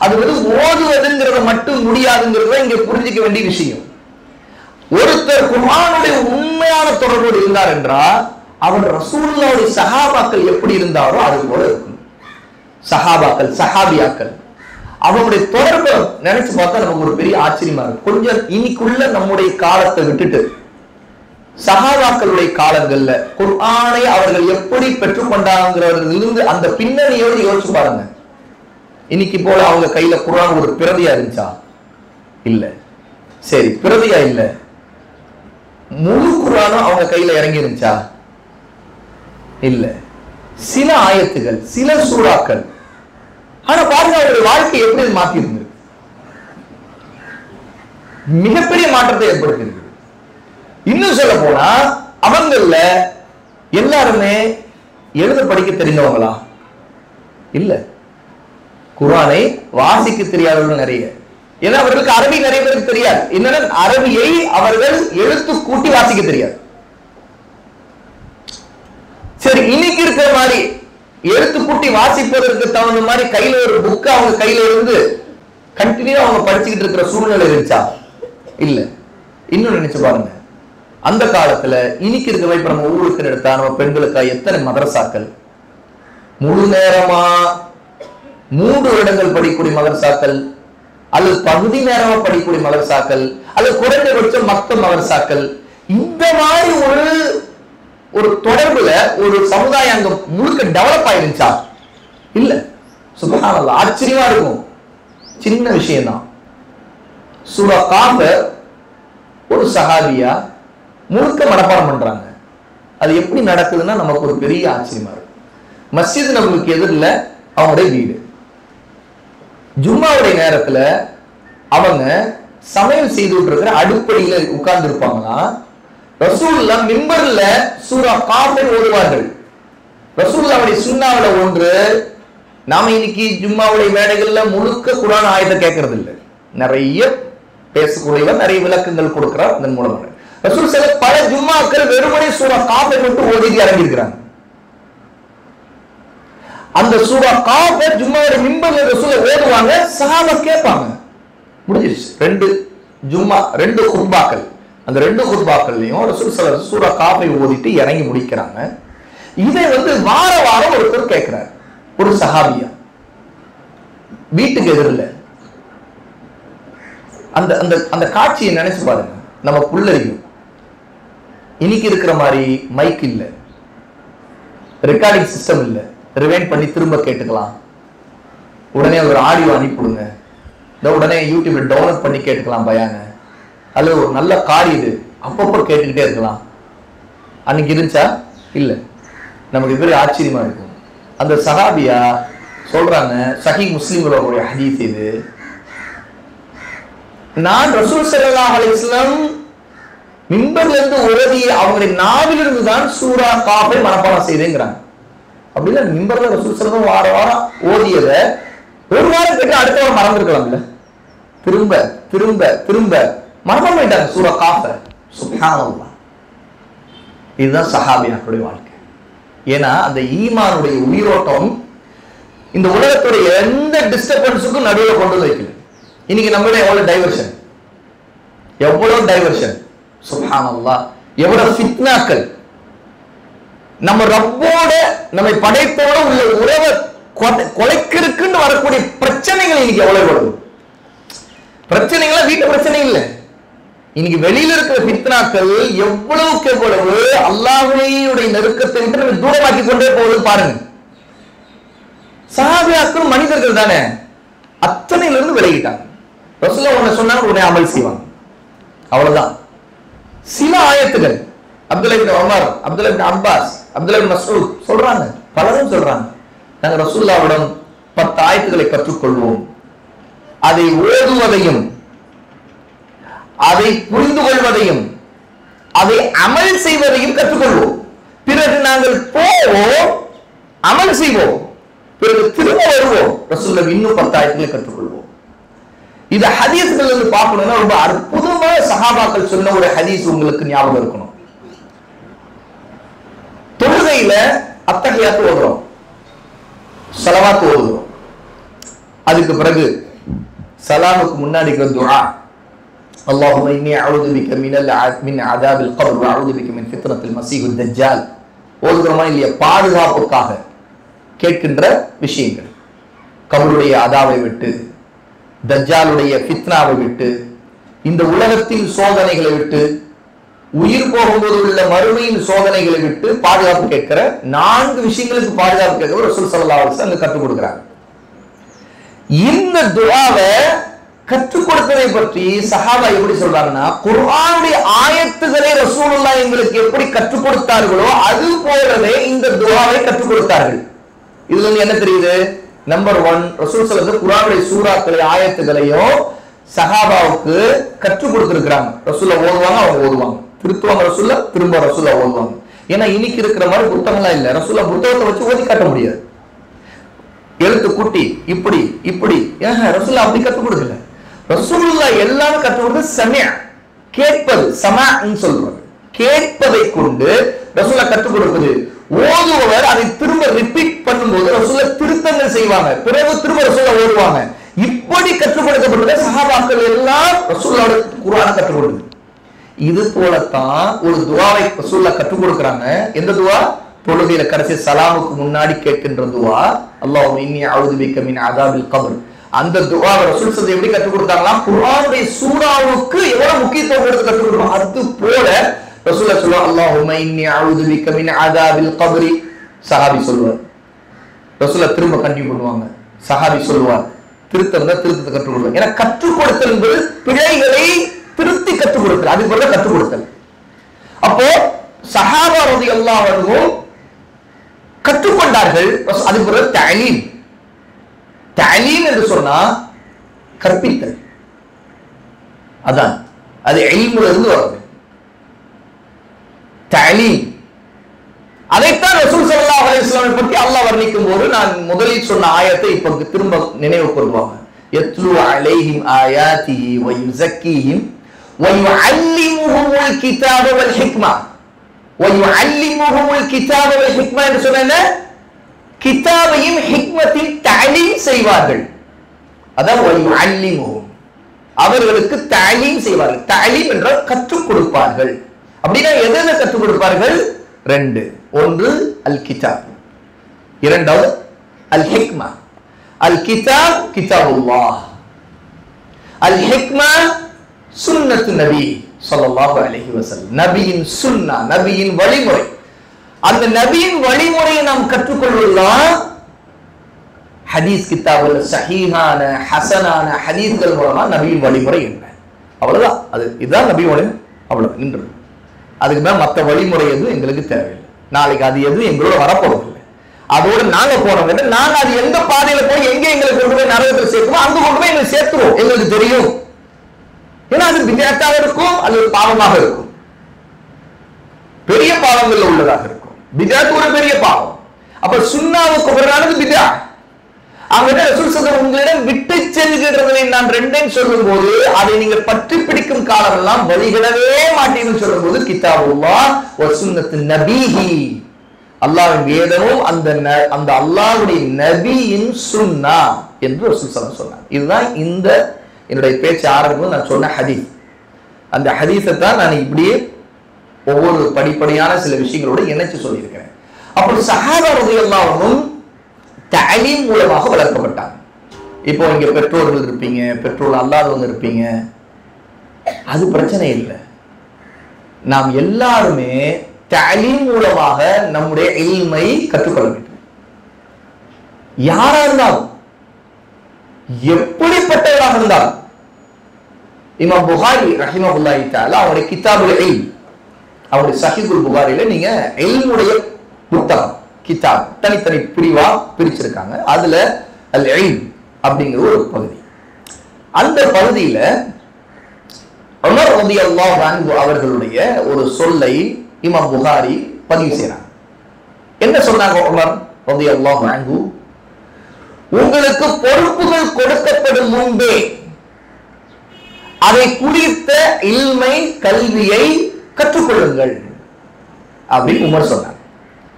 அது ஓதுவதுங்கிறத மட்டும் முடியாதுங்கிறத இங்க புரிஞ்சிக்க வேண்டிய விஷயம். ஒருத்தர் குர்ஆனுடைய உண்மையான தொடர்போடு இருந்தார் என்றால் அவர் ரசூலுல்லாஹ்வுடைய சஹாபாக்கள் எப்படி இருந்தாரோ அது போல இருக்கும். சஹாபாக்கள், சஹாபியாக்கள், அவங்களுடைய தொடர்பை நினைச்சு பார்த்தா நமக்கு ஒரு பெரிய ஆச்சரியமா இருக்கும். கொஞ்சம் இன்னைக்குள்ள நம்முடைய காலத்தை விட்டுட்டு சஹாபாக்களுடைய காலங்கள்ல குர்ஆனை அவர்கள் எப்படி பெற்றுக்கொண்டாங்கிறதிலிருந்து அந்த பின்னணியோடு யோசிச்சு பாருங்க. இன்னைக்கு போல அவங்க கையில குர்ஆன் ஒரு பிரதியா இருந்துச்சா? இல்ல. சரி, பிரதியா இல்ல, முழு குர்ஆனும் அவங்க கையில இறங்கி இருந்துச்சா? இல்ல. சில ஆயத்துகள், சில சூறாக்கள். ஆனா பாருங்க அவருடைய வாழ்க்கை எப்படி மாத்தி இருந்தது, மிகப்பெரிய மாற்றத்தை ஏற்படுத்தி. இன்னும் சொல்ல போனா அவங்கள எல்லாருமே எழுத படிக்க தெரிந்தவங்களா? இல்ல. குர்ஆனை வாசிக்க தெரியாதவர்கள் நிறைய. ஏன்னா அவர்களுக்கு அரபி நிறைய பேருக்கு தெரியாது. என்னன்னா அரபியை அவர்கள் எழுத்து கூட்டி வாசிக்க தெரியாது. சரி, இன்னைக்கு இருக்கிற மாதிரி எழுத்து கூட்டி வாசிப்பதற்கு தகுந்த மாதிரி கையில ஒரு புக் அவங்க கையில இருந்து கண்டினியூ அவங்க படிச்சுக்கிட்டு இருக்கிற சூழ்நிலை இருந்துச்சா? இல்ல. இன்னும் நினைச்சு பாருங்க, அந்த காலத்துல இன்னைக்கு இருக்க வைப்பு நம்ம ஊருக்கு எடுத்தா நம்ம பெண்களுக்கா எத்தனை மதரசாக்கள், முழு நேரமா 3 வருடங்கள் படிக்கக்கூடிய மதரசாக்கள், அல்லது பகுதி நேரமா படிக்கக்கூடிய மதரசாக்கள், அல்லது குறைந்தபட்சம் மத்த மதரசாக்கள். இந்த மாதிரி ஒரு தொடர்புல ஒரு சமுதாயம் அங்க முழுக்க டெவலப் ஆயிருந்துச்சா? இல்ல. சுப்ஹானல்லாஹ், ஆச்சரியமா இருக்கும். சின்ன விஷயம் தான். சூரா காஃப் ஒரு சஹாபியா முழுக்க மனப்பாடம் பண்றாங்க. அது எப்படி நடக்குதுன்னா நமக்கு ஒரு பெரிய ஆச்சரியமா இருக்கு. மஸ்ஜித் நபவிக்கு எதிரில் அவங்களுடைய வீடு. ஜும்மாவுடைய நேரத்துல அவங்க சமையல் செய்துட்டு இருக்கிற அடுப்படியில உட்கார்ந்து இருப்பாங்களா. ரசூலுல்லாஹ் மிம்பர்ல சூரா காஃபை ஓதுவார்கள். ரசூலுல்லாஹ்வுடைய சுன்னாவுல ஒன்று, நாம இன்னைக்கு ஜும்மாவுடைய மேடைகள்ல முழுக்க குர்ஆன் ஆயத்தை கேட்கறது இல்லை. நிறைய பேசக்கூடியவர் நிறைய விளக்கங்கள் கொடுக்கிறார். அதன் மூலமாக ரசூல் சில பல ஜும்மாக்கள் வெறுமனே சூரா காஃபை மட்டும் ஓதிட்டு இறங்கி இருக்கிறாங்க. அந்த சூரா காஃபை ஜும்மாவுடைய மிம்பர்ல ரசூல் ஓதுவாங்க, சஹாபா கேட்பாங்க. முடிஞ்சிருச்சு. 2 ஜும்மா, 2 குத்பாக்கள். அந்த 2 குத்பாக்கள்லயும் ரசூல் சூரா காஃபை ஓதிட்டு இறங்கி முடிக்கிறாங்க. இதை வார வாரம் ஒருத்தர் கேட்கிறார், ஒரு சஹாபியா வீட்டுக்கு எதிரில். அந்த அந்த அந்த காட்சியை நினைச்சு பாருங்க. நம்ம புள்ளறியும் இன்னைக்கு இருக்கிற மாதிரி மைக் இல்ல, ரெக்கார்டிங் சிஸ்டம் இல்ல, ரிவைண்ட் பண்ணி திரும்ப கேட்டுக்கலாம். உடனே ஒரு ஆடியோ அனுப்பிடுங்க, உடனே யூடியூப்ல டவுன்லோட் பண்ணி கேட்டுக்கலாம் பயான. அல்லது ஒரு நல்ல கார் இது, அப்பப்போ கேட்டுக்கிட்டே இருக்கலாம். அன்னைக்கு இருந்துச்சா? இல்ல. நமக்கு பெரிய ஆச்சரியமா இருக்கும். அந்த சஹாபியா சொல்றாங்க, சஹீஹ் முஸ்லிம்ல ஒரு ஹதீஸ் இது, நான் ரசூல் ஸல்லல்லாஹு அலைஹி வஸல்லம் மிம்பர்ல இருந்து ஓதிய அவங்களுடைய நாவிலிருந்து தான் சூரா காஃபை மனப்பாடம் செய்தேங்கிறாங்க. அப்படின்னா மிம்பர்ல ரசூல் ஸல்லல்லாஹு வார வாரம் ஓதியத ஒரு வாரம் கேட்டு அடுத்த வாரம் மறந்துருக்கலாம்ல. திரும்ப திரும்ப திரும்ப மனப்பாடம் பண்ணிட்டாங்க சூரா காஃபை. சுப்ஹானல்லாஹ். இதுதான் சஹாபியாக்களுடைய வாழ்க்கை. ஏன்னா அந்த ஈமானுடைய உயிரோட்டம் இந்த உலகத்துடைய எந்த டிஸ்டர்பன்ஸுக்கும் நடுவில் கொண்டு வைக்கல. இன்னைக்கு நம்மள எவ்வளவு டைவர்ஷன், சுப்ஹானல்லாஹ், எவ்வளவு ஃபித்னாக்கள். நம்ம ரப்போட நம்மை படைத்தோட உள்ள உறவை கொலைக்கிறதுக்குன்னு வரக்கூடிய பிரச்சனைகள் இன்னைக்கு எவ்வளவு வருது. பிரச்சனைகளா வீட்டு பிரச்சனை இல்லை, இன்னைக்கு வெளியில இருக்கிற ஃபித்னாக்கள் எவ்வளவுக்கு எவ்வளவு அல்லாஹ்வுடைய நெருக்கத்தை விட்டு நம்ம தூரமாக்கி கொண்டே போகுது பாருங்க. சஹாபியாக்கள் மனிதர்கள் தானே, அத்தனையில இருந்து விலகிட்டாங்க. ரசூலுல்லாஹ் ஒன்னு சொன்னாங்க, உடனே அமல் செய்வாங்க, அவ்வளவுதான். சில ஆயத்துகள் அப்துல்லாஹ் இப்னு உமர், அப்துல்லாஹ் இப்னு அப்பாஸ், அப்துல்லாஹ் இப்னு மஸ்ஊத் சொல்றாங்க, பலரும் சொல்றாங்க, நாங்க ரசூலுல்லாஹ்விடம் 10 ஆயத்துகளை கற்றுக்கொள்வோம், அதை ஓதுவதையும் அதை புரிந்து கொள்வதையும் அதை அமல் செய்வதையும் கற்றுக்கொள்வோம். பிறகு நாங்கள் போவோம், அமல் செய்வோம், பிறகு திரும்ப வருவோம், ரசூலுல்லாஹ் இன்னும் 10 ஆயத்துகளை கற்றுக்கொள்வோம். இது ஹதீஸ்கள் இருந்து பார்க்கணும்னா ரொம்ப அற்புதமான சஹாபாக்கள் சொன்ன ஒரு ஹதீஸ் உங்களுக்கு ஞாபகம் இருக்கணும். தொழுகையில அத்தஹியாத்து ஓதுறோம், ஸலவாத் ஓதுறோம், அதுக்கு பிறகு சலாமுக்கு முன்னாடி துஆ, அல்லாஹும்ம இன்னி அஊது பிக மின் அஸாபில் கப்ர் வ அஊது பிக மின் ஃபித்னத்தில் மஸீஹுத் தஜ்ஜால் ஓதுறோமா இல்லையா? பாதுகாப்புக்காக கேட்கின்ற விஷயங்கள், கபருடைய அதாவை விட்டு, தஜ்ஜாலுடைய ஃபித்னாவை விட்டு, இந்த உலகத்தில் சோதனைகளை விட்டு, உயிர் போகும்போது உள்ள மறுமையின் சோதனைகளை விட்டு பாதுகாப்பு கேட்கிற 4 விஷயங்களுக்கு பாதுகாப்பு கேட்கிற ரசூல் ஸல்லல்லாஹு அலைஹி வஸல்லம் கற்றுக் கொடுக்கிறாங்க. இந்த துஆவை கற்றுக் கொடுத்ததை பற்றி சஹாபா எப்படி சொல்றாங்கன்னா, குர்ஆனுடைய ஆயத்துக்களை ரசூலுல்லாஹ் எங்களுக்கு எப்படி கற்றுக் கொடுத்தார்களோ அது போலவே இந்த துஆவை கற்றுக் கொடுத்தார்கள். இதுல இருந்து என்ன தெரியுது? நம்பர் 1, ரசூல் ஸல்லல்லாஹு அலைஹி வஸல்லம் குர்ஆனுடைய சூறாக்களை ஆயத்துகளையும் சஹாபாவுக்கு கற்றுக் கொடுத்திருக்கிறாங்க. ரசூலுல்லாஹ் ஓதுவாங்க, அவங்க ஓதுவாங்க, திருத்துவாங்க ரசூலுல்லாஹ், திரும்ப ரசூலுல்லாஹ் ஓதுவாங்க. ஏன்னா இன்னைக்கு இருக்கிற மாதிரி புத்தகம்லாம் இல்ல. ரசூலுல்லாஹ் புத்தகத்தை வச்சு ஓதி காட்ட முடியாது. எழுத்து கூட்டி இப்படி இப்படி ரசூலுல்லாஹ் அப்படி கற்றுக் கொடுக்கல. ரசூலுல்லாஹ் எல்லாம் கற்றுக் கொடுத்து சமிஅ, கேட்பது, சமான்னு சொல்றாங்க. கேட்பதை கொண்டு ரசூலுல்லாஹ் கற்றுக் கொடுப்பது. ஓதுவர் அதை திரும்ப ரிப்பீட் பண்ணும்போது ரசூலுல்லாஹ் திருத்தங்கள் செய்வாங்க, பிறகு திரும்ப ரசூலுல்லாஹ் ஓதுவாங்க. இப்படி கற்றுக் கொடுக்கப்பட்டது சஹாபாக்கள் எல்லாம் ரசூலுல்லாஹ் குர்ஆனை கற்றுக் கொடுத்தது. இது போலத்தான் ஒரு துஆவை ரசூலுல்லாஹ் கற்றுக் கொடுக்கறாங்க. எந்த துஆ? தொழுகையில கடைசி சலாமுக்கு முன்னாடி கேட்கின்ற துஆ, அல்லாஹும்ம இன்னி அஊது பிக்க மின் அஸாபில் கப்ர். அந்த துஆவை ரசூல் ஸல்லல்லாஹு எப்படி கற்றுக் கொடுத்தாங்களா? குர்ஆனுடைய சூராவுக்கு எவ்வளவு முக்கியத்துவம் கொடுத்து கற்றுக் கொடுப்பாங்க. அது போல ரசூலுல்லாஹ் சொல்லுவாங்க, அல்லாஹும்ம இன்னி அஊது பிக்க மின் அஸாபில் கப்ர். சஹாபி சொல்வார், ரசூலுல்லாஹ் திரும்ப கண்டினியூ பண்ணுவாங்க. சஹாபி சொல்வார், திருத்தம் தான் திருத்தத்தை கற்றுக் கொடுத்தல். ஏன்னா கற்றுக் கொடுத்தல் என்பது பிழைகளை திருத்தி கற்றுக் கொடுத்தல், அதுக்கு பிறகு கற்றுக் கொடுத்தல். அப்போ சஹாபா ரலியல்லாஹு அன்ஹும் கற்றுக்கொண்டார்கள். அதுக்கு பிறகு தஅலீம். தஅலீம் என்று சொன்னா கற்பித்தல், அதான் அது இல்முல இருந்து வருது. தஅலீம். அதைத்தான் ரசூல் ஸல்லல்லாஹு அலைஹி வஸல்லம் பற்றி அல்லாஹ் வர்ணிக்கும் போது நான் முதலில் சொன்ன ஆயத்தை இப்ப திரும்ப நினைவு கொள்வாங்க. யத்லு அலைஹிம் ஆயாத்திஹி வ யுஸக்கீஹிம் வ யுஅல்லிமுஹுமுல் கிதாப வல் ஹிக்மா. வ யுஅல்லிமுஹுமுல் கிதாப வல் ஹிக்மா என்று சொன்னா கிதாபையும் ஹிக்மத்தையும் தஅலீம் செய்வார்கள். அதான் வ யுஅல்லிமுஹும், அவர்களுக்கு தஅலீம் செய்வார்கள். தஅலீம் என்றால் கற்றுக் கொடுப்பார்கள். அப்படின்னா எதை கற்றுக் கொடுப்பார்கள்? 2. 1 அல் கிதாப், 2வது அல் ஹிக்மா. அல் கிதாப் கிதாபுல்லாஹ், அல் ஹிக்மா சுன்னத்து நபி ஸல்லல்லாஹு அலைஹி வஸல்லம். நபியின் சுன்னா, நபியின் வழிமுறை. அந்த நபியின் வழிமுறையை நாம் கற்றுக்கொள்வதுதான் ஹதீஸ் கிதாபுல சஹீஹான ஹசனான ஹதீஸ்கள் மூலமா நபியின் வழிமுறை என்ன, அவ்வளவுதான். அது இதுதான் நபி வழி, அவ்வளவு நின்றது. அதுக்கு மேல மற்ற வழிமுறை எதுவும் எங்களுக்கு தேவையில்லை. நாளைக்கு அது எதுவும் எங்களோட வரப்போவதில்லை. அதோட நாங்க போனோம், நாங்க அது எந்த பாதையில போய் எங்க எங்களுக்கு கொண்டு போய் நரகத்தில் சேர்க்கணும் அங்க கொண்டு போய் எங்களுக்கு சேர்த்துருவோம், எங்களுக்கு தெரியும். ஏன்னா அது பித்அத்தாக இருக்கும், அது பாவமாக இருக்கும், பெரிய பாவங்கள்ல உள்ளதாக இருக்கும். பித்அத் ஒரு பெரிய பாவம். அப்ப சுன்னாவுக்கு பிறகு பித்அ. அங்கிட்ட ரசூல் ஸல்லல்லாஹு அலைஹி உங்களிடம் விட்டு செல்கிறதை நான் 2 சொல்லும் போது அதை நீங்கள் பற்றி பிடிக்கும் காலம் எல்லாம் வழிகிடவே மாட்டீங்கன்னு சொல்லும் போது கிதாபுல்லாஹ் வ சுன்னத்து நபிஹி, அல்லாஹ்வின் வேதமும் அந்த அல்லாஹ்வுடைய நபியின் சுன்னா என்று ரசூல் ஸல்லல்லாஹு அலைஹி சொன்னார். இதுதான் இந்த என்னுடைய பேச்சு ஆரம்பம் நான் சொன்ன ஹதீஸ். அந்த ஹதீஸை தான் நான் இப்படியே ஒவ்வொரு படிப்படியான சில விஷயங்களோட இணைச்சு சொல்லியிருக்கிறேன். அப்படி சஹாபா ரலியல்லாஹு அன்ஹும் தஅலீம் மூலமாக வளர்க்கப்பட்டாங்க. இப்போ இங்க பெற்றோர்கள் இருப்பீங்க, பெற்றோர் அல்லாதவங்க இருப்பீங்க, அது பிரச்சனை இல்லை. நாம் எல்லாருமே தஅலீம் மூலமாக நம்முடைய இல்மை கற்றுக்கொள்ள வேண்டும். யாரா இருந்தாலும், எப்படிப்பட்டவராக இருந்தாலும். இமாம் புகாரி ரஹிமஹுல்லாஹி தஆலா அவருடைய கிதாபுல் இல்ம், அவருடைய சஹீஹுல் புகாரில நீங்க இல்முடைய புத்தகம் கிதாப் தனித்தனி பிரிவா பிரிச்சிருக்காங்க. அதுல அல் இல்ம் அப்படிங்கிற ஒரு பகுதி. அந்த பகுதியில உமர் ரலியல்லாஹு அன்ஹு அவர்களுடைய ஒரு சொல்லை இமாம் புகாரி பதிவு செய்றாங்க. என்ன சொன்னாங்க உமர் ரலியல்லாஹு அன்ஹு? உங்களுக்கு பொறுப்புகள் கொடுக்கப்படும் முன்பே அதை குறித்த இல்மை கல்வியை கற்றுக்கொள்ளுங்கள் அப்படின்னு உமர் சொன்னாங்க.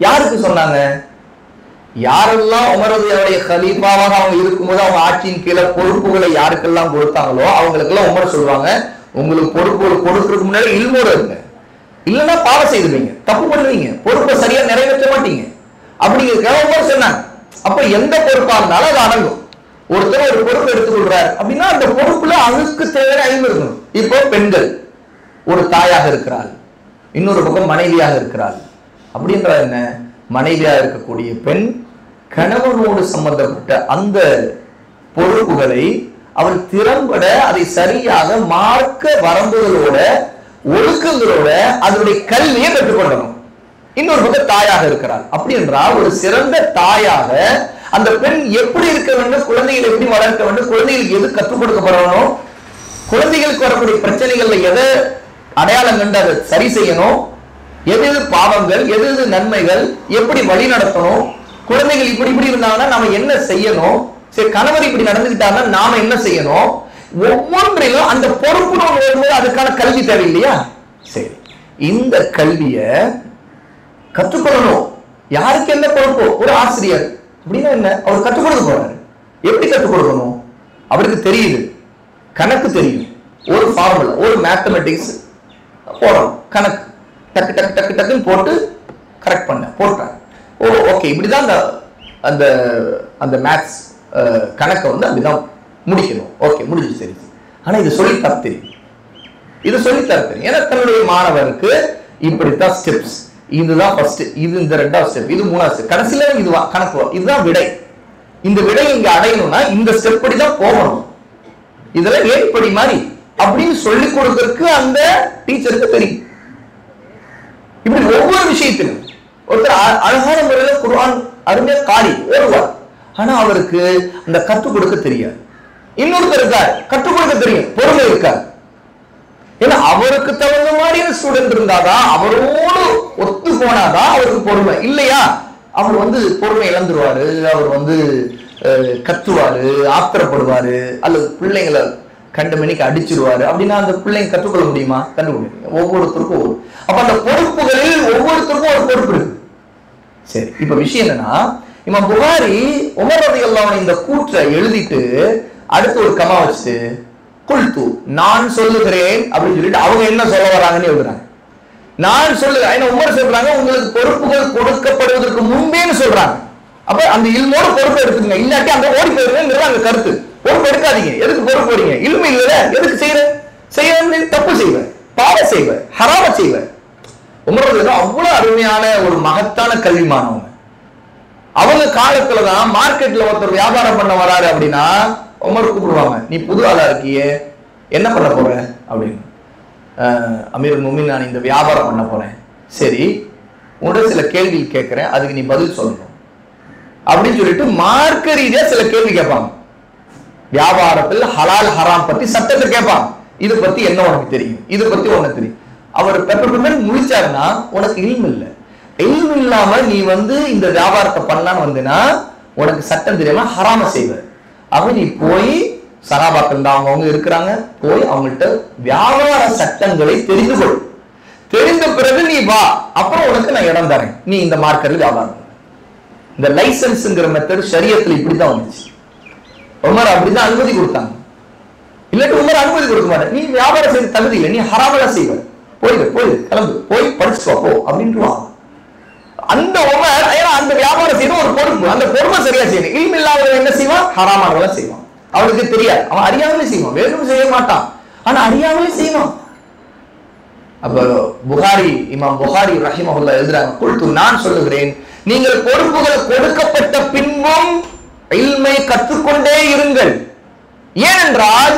யாருக்கு சொன்னாங்க? யாரெல்லாம் உமருடைய கலீஃபாவாக அவங்க இருக்கும்போது அவங்க ஆட்சியின் கீழே பொறுப்புகளை யாருக்கெல்லாம் கொடுத்தாங்களோ அவங்களுக்கெல்லாம் உமர் சொல்லுவாங்க, உங்களுக்கு பொறுப்புகள் கொடுக்கறதுக்கு முன்னாடி இல்மோட இருங்க, இல்லைன்னா பாவம் செய்துவீங்க, தப்பு பண்ணுவீங்க, பொறுப்பை சரியா நிறைவேற்ற மாட்டீங்க அப்படிங்கிற உமர் சொன்னாங்க. அப்ப எந்த பொறுப்பா இருந்தாலும் அது அடங்கும். ஒருத்தர் ஒரு பொறுப்பு எடுத்துக்கொள்றாரு அப்படின்னா அந்த பொறுப்புல அதுக்கு தேவையான அறிவு இருக்கணும். இப்போ பெண்கள் ஒரு தாயாக இருக்கிறாள், இன்னொரு பக்கம் மனைவியாக இருக்கிறாள். அப்படின்ற என்ன? மனைவியாக இருக்கக்கூடிய பெண் கணவனோடு சம்பந்தப்பட்ட அந்த பொறுப்புகளை அவள் திறம்பட அதை சரியாக மார்க்க வரம்புகளோட ஒழுக்கங்களோட அதனுடைய கல்வியை கற்றுக்கொள்ளணும். இன்னொரு பக்கம் தாயாக இருக்கிறாள். அப்படி என்றால் ஒரு சிறந்த தாயாக அந்த பெண் எப்படி இருக்க வேண்டும், குழந்தைகளை எப்படி வளர்க்க வேண்டும், குழந்தைகளுக்கு எது கற்றுக் கொடுக்கப்படணும், குழந்தைகளுக்கு வரக்கூடிய பிரச்சனைகள்ல எதை அடையாளம் கண்டு அதை சரி செய்யணும், எது எது பாவங்கள், எது எது நன்மைகள், எப்படி வழி நடத்தணும், குழந்தைகள் இப்படி இப்படி இருந்தாங்கன்னா நாம என்ன செய்யணும், சரி கணவர் இப்படி நடந்துக்கிட்டாங்கன்னா நாம என்ன செய்யணும், ஒவ்வொன்றிலும் அந்த பொறுப்பு வரும்போது அதுக்கான கல்வி தேவை இல்லையா? சரி, இந்த கல்விய கற்றுக்கொள்ளணும். யாருக்கு என்ன பொறுப்போ, ஒரு ஆசிரியர் அப்படின்னா என்ன, அவர் கற்றுக் கொடுக்க போறாரு. எப்படி கற்றுக் கொடுக்கணும்? அவருக்கு தெரியுது, கணக்கு தெரியும், ஒரு ஃபார்முலா, ஒரு மேத்தமெட்டிக்ஸ் போடணும், கணக்கு டக்கு டக்கு டக்கு டக்குன்னு போட்டு கரெக்ட் பண்ண போட்டாங்க. ஓ ஓகே, இப்படிதான் அந்த அந்த மேத்ஸ் கணக்கை வந்து அப்படிதான் முடிக்கணும். ஓகே, முடிஞ்சு. சரி, ஆனா இது சொல்லித்தர தெரியும், இது சொல்லித்தர தெரியும். ஏன்னா தன்னுடைய மாணவருக்கு இப்படித்தான் ஸ்டெப்ஸ், இதுதான் ஃபர்ஸ்ட், இது இந்த ரெண்டாவது ஸ்டெப், இது மூணாவது ஸ்டெப், கடைசியில இதுவா கணக்கு, இதுதான் விடை. இந்த விடை இங்க அடையணும்னா இந்த ஸ்டெப் படி தான் போகணும், இதெல்லாம் ஏற்படி மாதிரி அப்படின்னு சொல்லிக் கொடுக்கறதுக்கு அந்த டீச்சருக்கு தெரியும். இப்படி ஒவ்வொரு விஷயத்திலும் ஒருத்தர் அழகான முறையில குர்ஆன் அருமையா காரி ஓடுவார், ஆனா அவருக்கு அந்த கற்றுக் கொடுக்க தெரியாது. இன்னொருத்தர் இருக்கார், கற்றுக் கொடுக்க தெரியும், பொறுமை இருக்கார். ஏன்னா அவருக்கு தகுந்த மாதிரியான ஸ்டூடெண்ட் இருந்தாதான், அவரோடு ஒத்து போனாதான் அவருக்கு பொறுமை. இல்லையா அவர் வந்து பொறுமை இழந்துருவாரு, அவர் வந்து கத்துவாரு, ஆத்திரப்படுவாரு, அல்லது பிள்ளைங்களை கண்ட மணிக்கு அடிச்சிருவாரு. அப்படின்னா அந்த பிள்ளைங்க கற்றுக்கொள்ள முடியுமா? கண்டுபிடிக்க ஒவ்வொருத்தருக்கும் ஒரு, அப்ப அந்த பொறுப்புகளில் ஒவ்வொருத்தருக்கும் ஒரு பொறுப்பு இருக்கு. சரி, இப்ப விஷயம் என்னன்னா, இமாம் புகாரி உமர் ரலியல்லாஹு அன்ஹு இந்த கூற்றை எழுதிட்டு அடுத்து ஒரு கமா வச்சுட்டு குல்து, நான் சொல்லுகிறேன் அப்படின்னு சொல்லிட்டு அவங்க என்ன சொல்ல வராங்கன்னு எழுதுறாங்க. நான் சொல்லுகிறேன், ஏன்னா உமர் சொல்றாங்க உங்களுக்கு பொறுப்புகள் கொடுக்கப்படுவதற்கு முன்பேன்னு சொல்றாங்க. அப்ப அந்த இல்மோட பொறுப்பு எடுத்துங்க, இல்லாட்டி அங்க ஓடி போயிருங்க கருத்து. பொறுப்பு எடுக்காதீங்க, எதுக்கு பொறுப்பு வரீங்க? இல்மு இல்ல, எதுக்கு செய்யற தப்பு செய்வ, பாவம் செய்வ, ஹராம செய்வ. உமர் அவ்வளவு அருமையான ஒரு மகத்தான கல்விமானவங்க. அவங்க காலத்துலதான் மார்க்கெட்ல ஒருத்தர் வியாபாரம் பண்ண வராரு அப்படின்னா உமர் கூப்பிடுவாங்க, நீ புது ஆளா இருக்கியே, என்ன பண்ண போற அப்படின்னு. அமீருல் முஃமினீன், நான் இந்த வியாபாரம் பண்ண போறேன். சரி, உன்கிட்ட சில கேள்வி கேட்கிறேன், அதுக்கு நீ பதில் சொல்லணும் அப்படின்னு சொல்லிட்டு மார்க்க ரீதியா சில கேள்வி கேட்பாங்க. வியாபாரத்தில் ஹலால் ஹராம் பத்தி சட்டத்தை கேட்பாங்க. இது பத்தி என்ன உனக்கு தெரியும், இது பத்தி உனக்கு தெரியும். அவர் பெப்பர் முடிச்சாருன்னா உனக்கு இல்மு இல்லை, இல்மு இல்லாம நீ வந்து இந்த வியாபாரத்தை பண்ணலான்னு வந்தேன்னா உனக்கு சட்டம் தெரியாம ஹராம செய்வ. அப்ப நீ போய் சகாபாக்கள் தான் அவங்க இருக்கிறாங்க, போய் அவங்கள்ட்ட வியாபார சட்டங்களை தெரிந்து கொள். தெரிந்த பிறகு நீ வா, அப்புறம் உனக்கு நான் இடம் தரேன், நீ இந்த மார்க்கெட்ல வியாபாரம். இந்த லைசன்ஸ்ங்கிற மெத்தட் ஷரியத்துல இப்படித்தான் வந்துச்சு. உமர் அப்படிதான் அனுமதி கொடுத்தாங்க. இல்லாட்டி உமர் அனுமதி கொடுக்க மாட்டேன், நீ வியாபாரம் செய்ய தகுதி இல்லை, நீ ஹராமலா செய்வ, போய் கிளம்பு, போய் படிச்சுட்டு வா போ அப்படின்ட்டு. அந்த உமர் அந்த வியாபாரம் செய்யணும் ஒரு பொறுப்பு, அந்த பொறுப்பை சரியா செய்யணும். இல்மு இல்லாதவன் என்ன செய்வான்? ஹராமானவளை செய்வான். அவனுக்கு தெரியாது, அவன் அறியாமலே செய்வான், வேணும் செய்ய மாட்டான், ஆனா அறியாமலே செய்வான். அப்ப புகாரி, இமாம் புகாரி ரஹிமஹுல்லாஹ் எழுதுறாங்க, குல்து, நான் சொல்லுகிறேன், நீங்கள் பொறுப்புகள் கொடுக்கப்பட்ட பின்பும் இல்மை கற்றுக்கொண்டே இருங்கள். ஏனென்றால்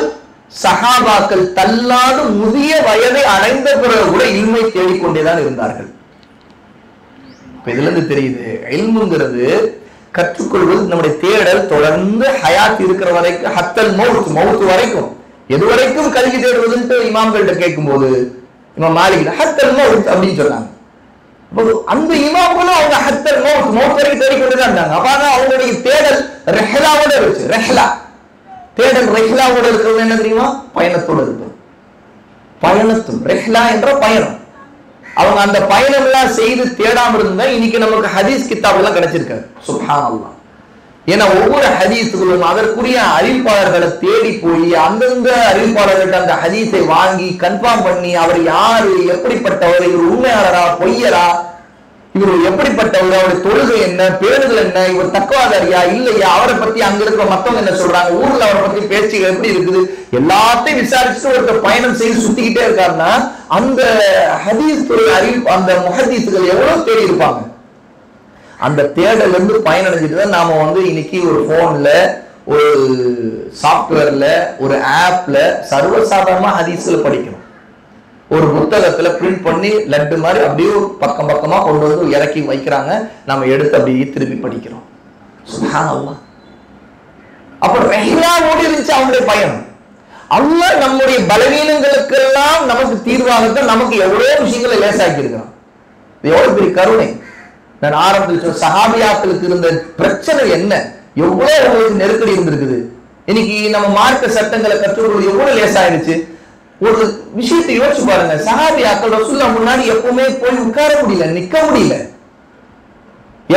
சஹாபாக்கள் தள்ளாது முதிய வயதை அடைந்த பிறகு கூட இல்மை தேடிக்கொண்டேதான் இருந்தார்கள். இதுல இருந்து தெரியுது, இல்முங்கிறது கற்றுக்கொள்வது நம்முடைய தேடல் தொடர்ந்து ஹயாத் இருக்கிற வரைக்கும், ஹத்தல் மௌத் வரைக்கும். எது வரைக்கும் கல்வி தேடுவதுன்ட்டு இமாம்கள்ட்ட கேட்கும் போது இமாம் மாலிக் ஹத்தல் மௌத் அப்படின்னு சொன்னாங்க. அந்த இமாம்களும் அவங்க ஹத்தல் மௌத் வரைக்கும் தேடிக்கொண்டுதான் இருந்தாங்க. அப்ப அவங்களுடைய தேடல் ரெஹ்லாவோட இருந்துச்சு. தேடல் ரெஹ்லாவோட இருக்கிறது என்ன தெரியுமா? பயணத்தோடு இருப்பது. பயணத்தும் ரெஹ்லா என்ற பயணம். அவங்க அந்த பயணம் எல்லாம் செய்து தேடாம இருந்தா இன்னைக்கு நமக்கு ஹதீஸ் கிதாப் எல்லாம் கிடைச்சிருக்காரு. சுப்ஹானல்லாஹ். ஏன்னா ஒவ்வொரு ஹதீஸுகளும் அதற்குரிய அறிவிப்பாளர்களை தேடி போய் அந்தந்த அறிவிப்பாளர்கிட்ட அந்த ஹதீஸை வாங்கி கன்ஃபார்ம் பண்ணி அவர் யாரு, எப்படிப்பட்டவர், இவர் உண்மையாளரா பொய்யரா, இவர் எப்படிப்பட்டவர், அவருடைய தொழுகை என்ன, பேருதல் என்ன, இவர் தக்குவாதாரியா இல்லையா, அவரை பத்தி அங்க இருக்கிற மத்தவங்க என்ன சொல்றாங்க, ஊர்ல அவரை பத்தி பேச்சுகள் எப்படி இருக்குது, எல்லாத்தையும் விசாரிச்சுட்டு ஒருத்தர் பயணம் செய்து சுத்திக்கிட்டே இருக்காருன்னா அந்த ஹதீஸ் துறை அந்த முஹதீஸ்கள் எவ்வளவு தேடி இருப்பாங்க. அந்த தேடல இருந்து பயனடைஞ்சிட்டு தான் நாம இன்னைக்கு ஒரு போன்ல, ஒரு சாப்ட்வேர்ல, ஒரு ஆப்ல சர்வசாதாரணமா ஹதீஸ்களை படிக்கணும். ஒரு புத்தகத்துல பிரிண்ட் பண்ணி லட்டு மாதிரி அப்படியே பக்கம் பக்கமா கொண்டு வந்து இறக்கி வைக்கிறாங்க, நம்ம எடுத்து அப்படியே திருப்பி படிக்கிறோம். சுப்ஹானல்லாஹ். அப்ப ரஹ்லாவோடு இருந்துச்சு அவனுடைய பயணம். அல்லாஹ் நம்முடைய பலவீனங்களுக்கெல்லாம் நமக்கு தீர்வாகத்தான் நமக்கு எவ்வளவு விஷயங்களை லேசாக்கி இருக்கிறான். எவ்வளவு பெரிய கருணை. நான் ஆரம்பத்தில் சொன்ன சஹாபியாக்களுக்கு இருந்த பிரச்சனை என்ன, எவ்வளவு உங்களுக்கு நெருக்கடி இருந்திருக்குது. இன்னைக்கு நம்ம மார்க்க சட்டங்களை கற்றுக்கொள்வது எவ்வளவு லேசாயிடுச்சு. ஒரு விஷயத்தை யோசிச்சு பாருங்க, சஹாபியாக்கள் ரசூலுல்லாஹ் முன்னாடி எப்பவுமே போய் உட்கார முடியல, நிக்க முடியல.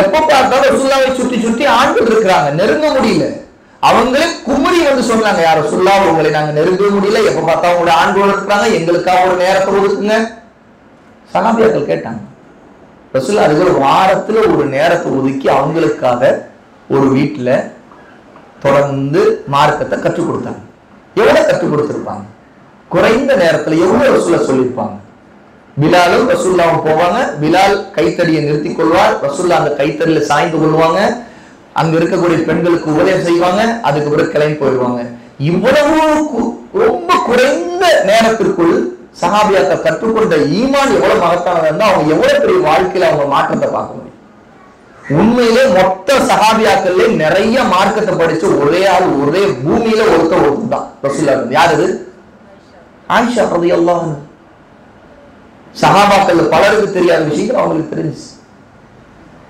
எப்ப பார்த்தாலும் ரசூலுல்லாஹை சுற்றி சுற்றி ஆண்கள் இருக்கிறாங்க, நெருங்க முடியல. அவங்களே குமரி சொன்னாங்க, யார் ரசூலுல்லாஹ் உங்களை நாங்க நெருங்க முடியல, எப்ப பார்த்தா உங்களுடைய ஆண்கள் இருக்கிறாங்க, எங்களுக்காக ஒரு நேரத்தை ஒதுக்குங்க. சஹாபியாக்கள் கேட்டாங்க. ரசூலுல்லாஹ் அதுக்கு வாரத்துல ஒரு நேரத்தை ஒதுக்கி அவங்களுக்காக ஒரு வீட்டுல தொடர்ந்து மார்க்கத்தை கற்றுக் கொடுத்தாங்க. எவ்வளவு கற்றுக் கொடுத்திருப்பாங்க, குறைந்த நேரத்துல எவ்வளவு ரசூலுல்லாஹ் சொல்லியிருப்பாங்க. பிலாலும் ரசூலுல்லாஹ் போவாங்க, பிலால் கைத்தடியை நிறுத்திக் கொள்வார், ரசூலுல்லாஹ் அந்த கைத்தடியில சாய்ந்து கொள்வாங்க, அங்க இருக்கக்கூடிய பெண்களுக்கு உபதேசம் செய்வாங்க, அதுக்கு பிறகு கிளம்பி போயிடுவாங்க. இவ்வளவு ரொம்ப குறைந்த நேரத்திற்குள் சஹாபியாக்கள் கற்றுக்கொண்ட ஈமான் எவ்வளவு மகத்தானதா இருந்தா அவங்க எவ்வளவு பெரிய வாழ்க்கையில அவங்க மாற்றத்தை பார்க்க முடியும். உண்மையிலே மொத்த சஹாபியாக்கள்ல நிறைய மார்க்கத்தை படிச்சு ஒரே ஆள், ஒரே பூமியில ஒருத்தர் தான் ரசூலுல்லாஹ். யார் அது? ஆயிஷா ரலியல்லாஹு அன்ஹா. சஹாபாக்கள் பலருக்கு தெரியாத விஷயங்கள் அவங்களுக்கு தெரிஞ்சு.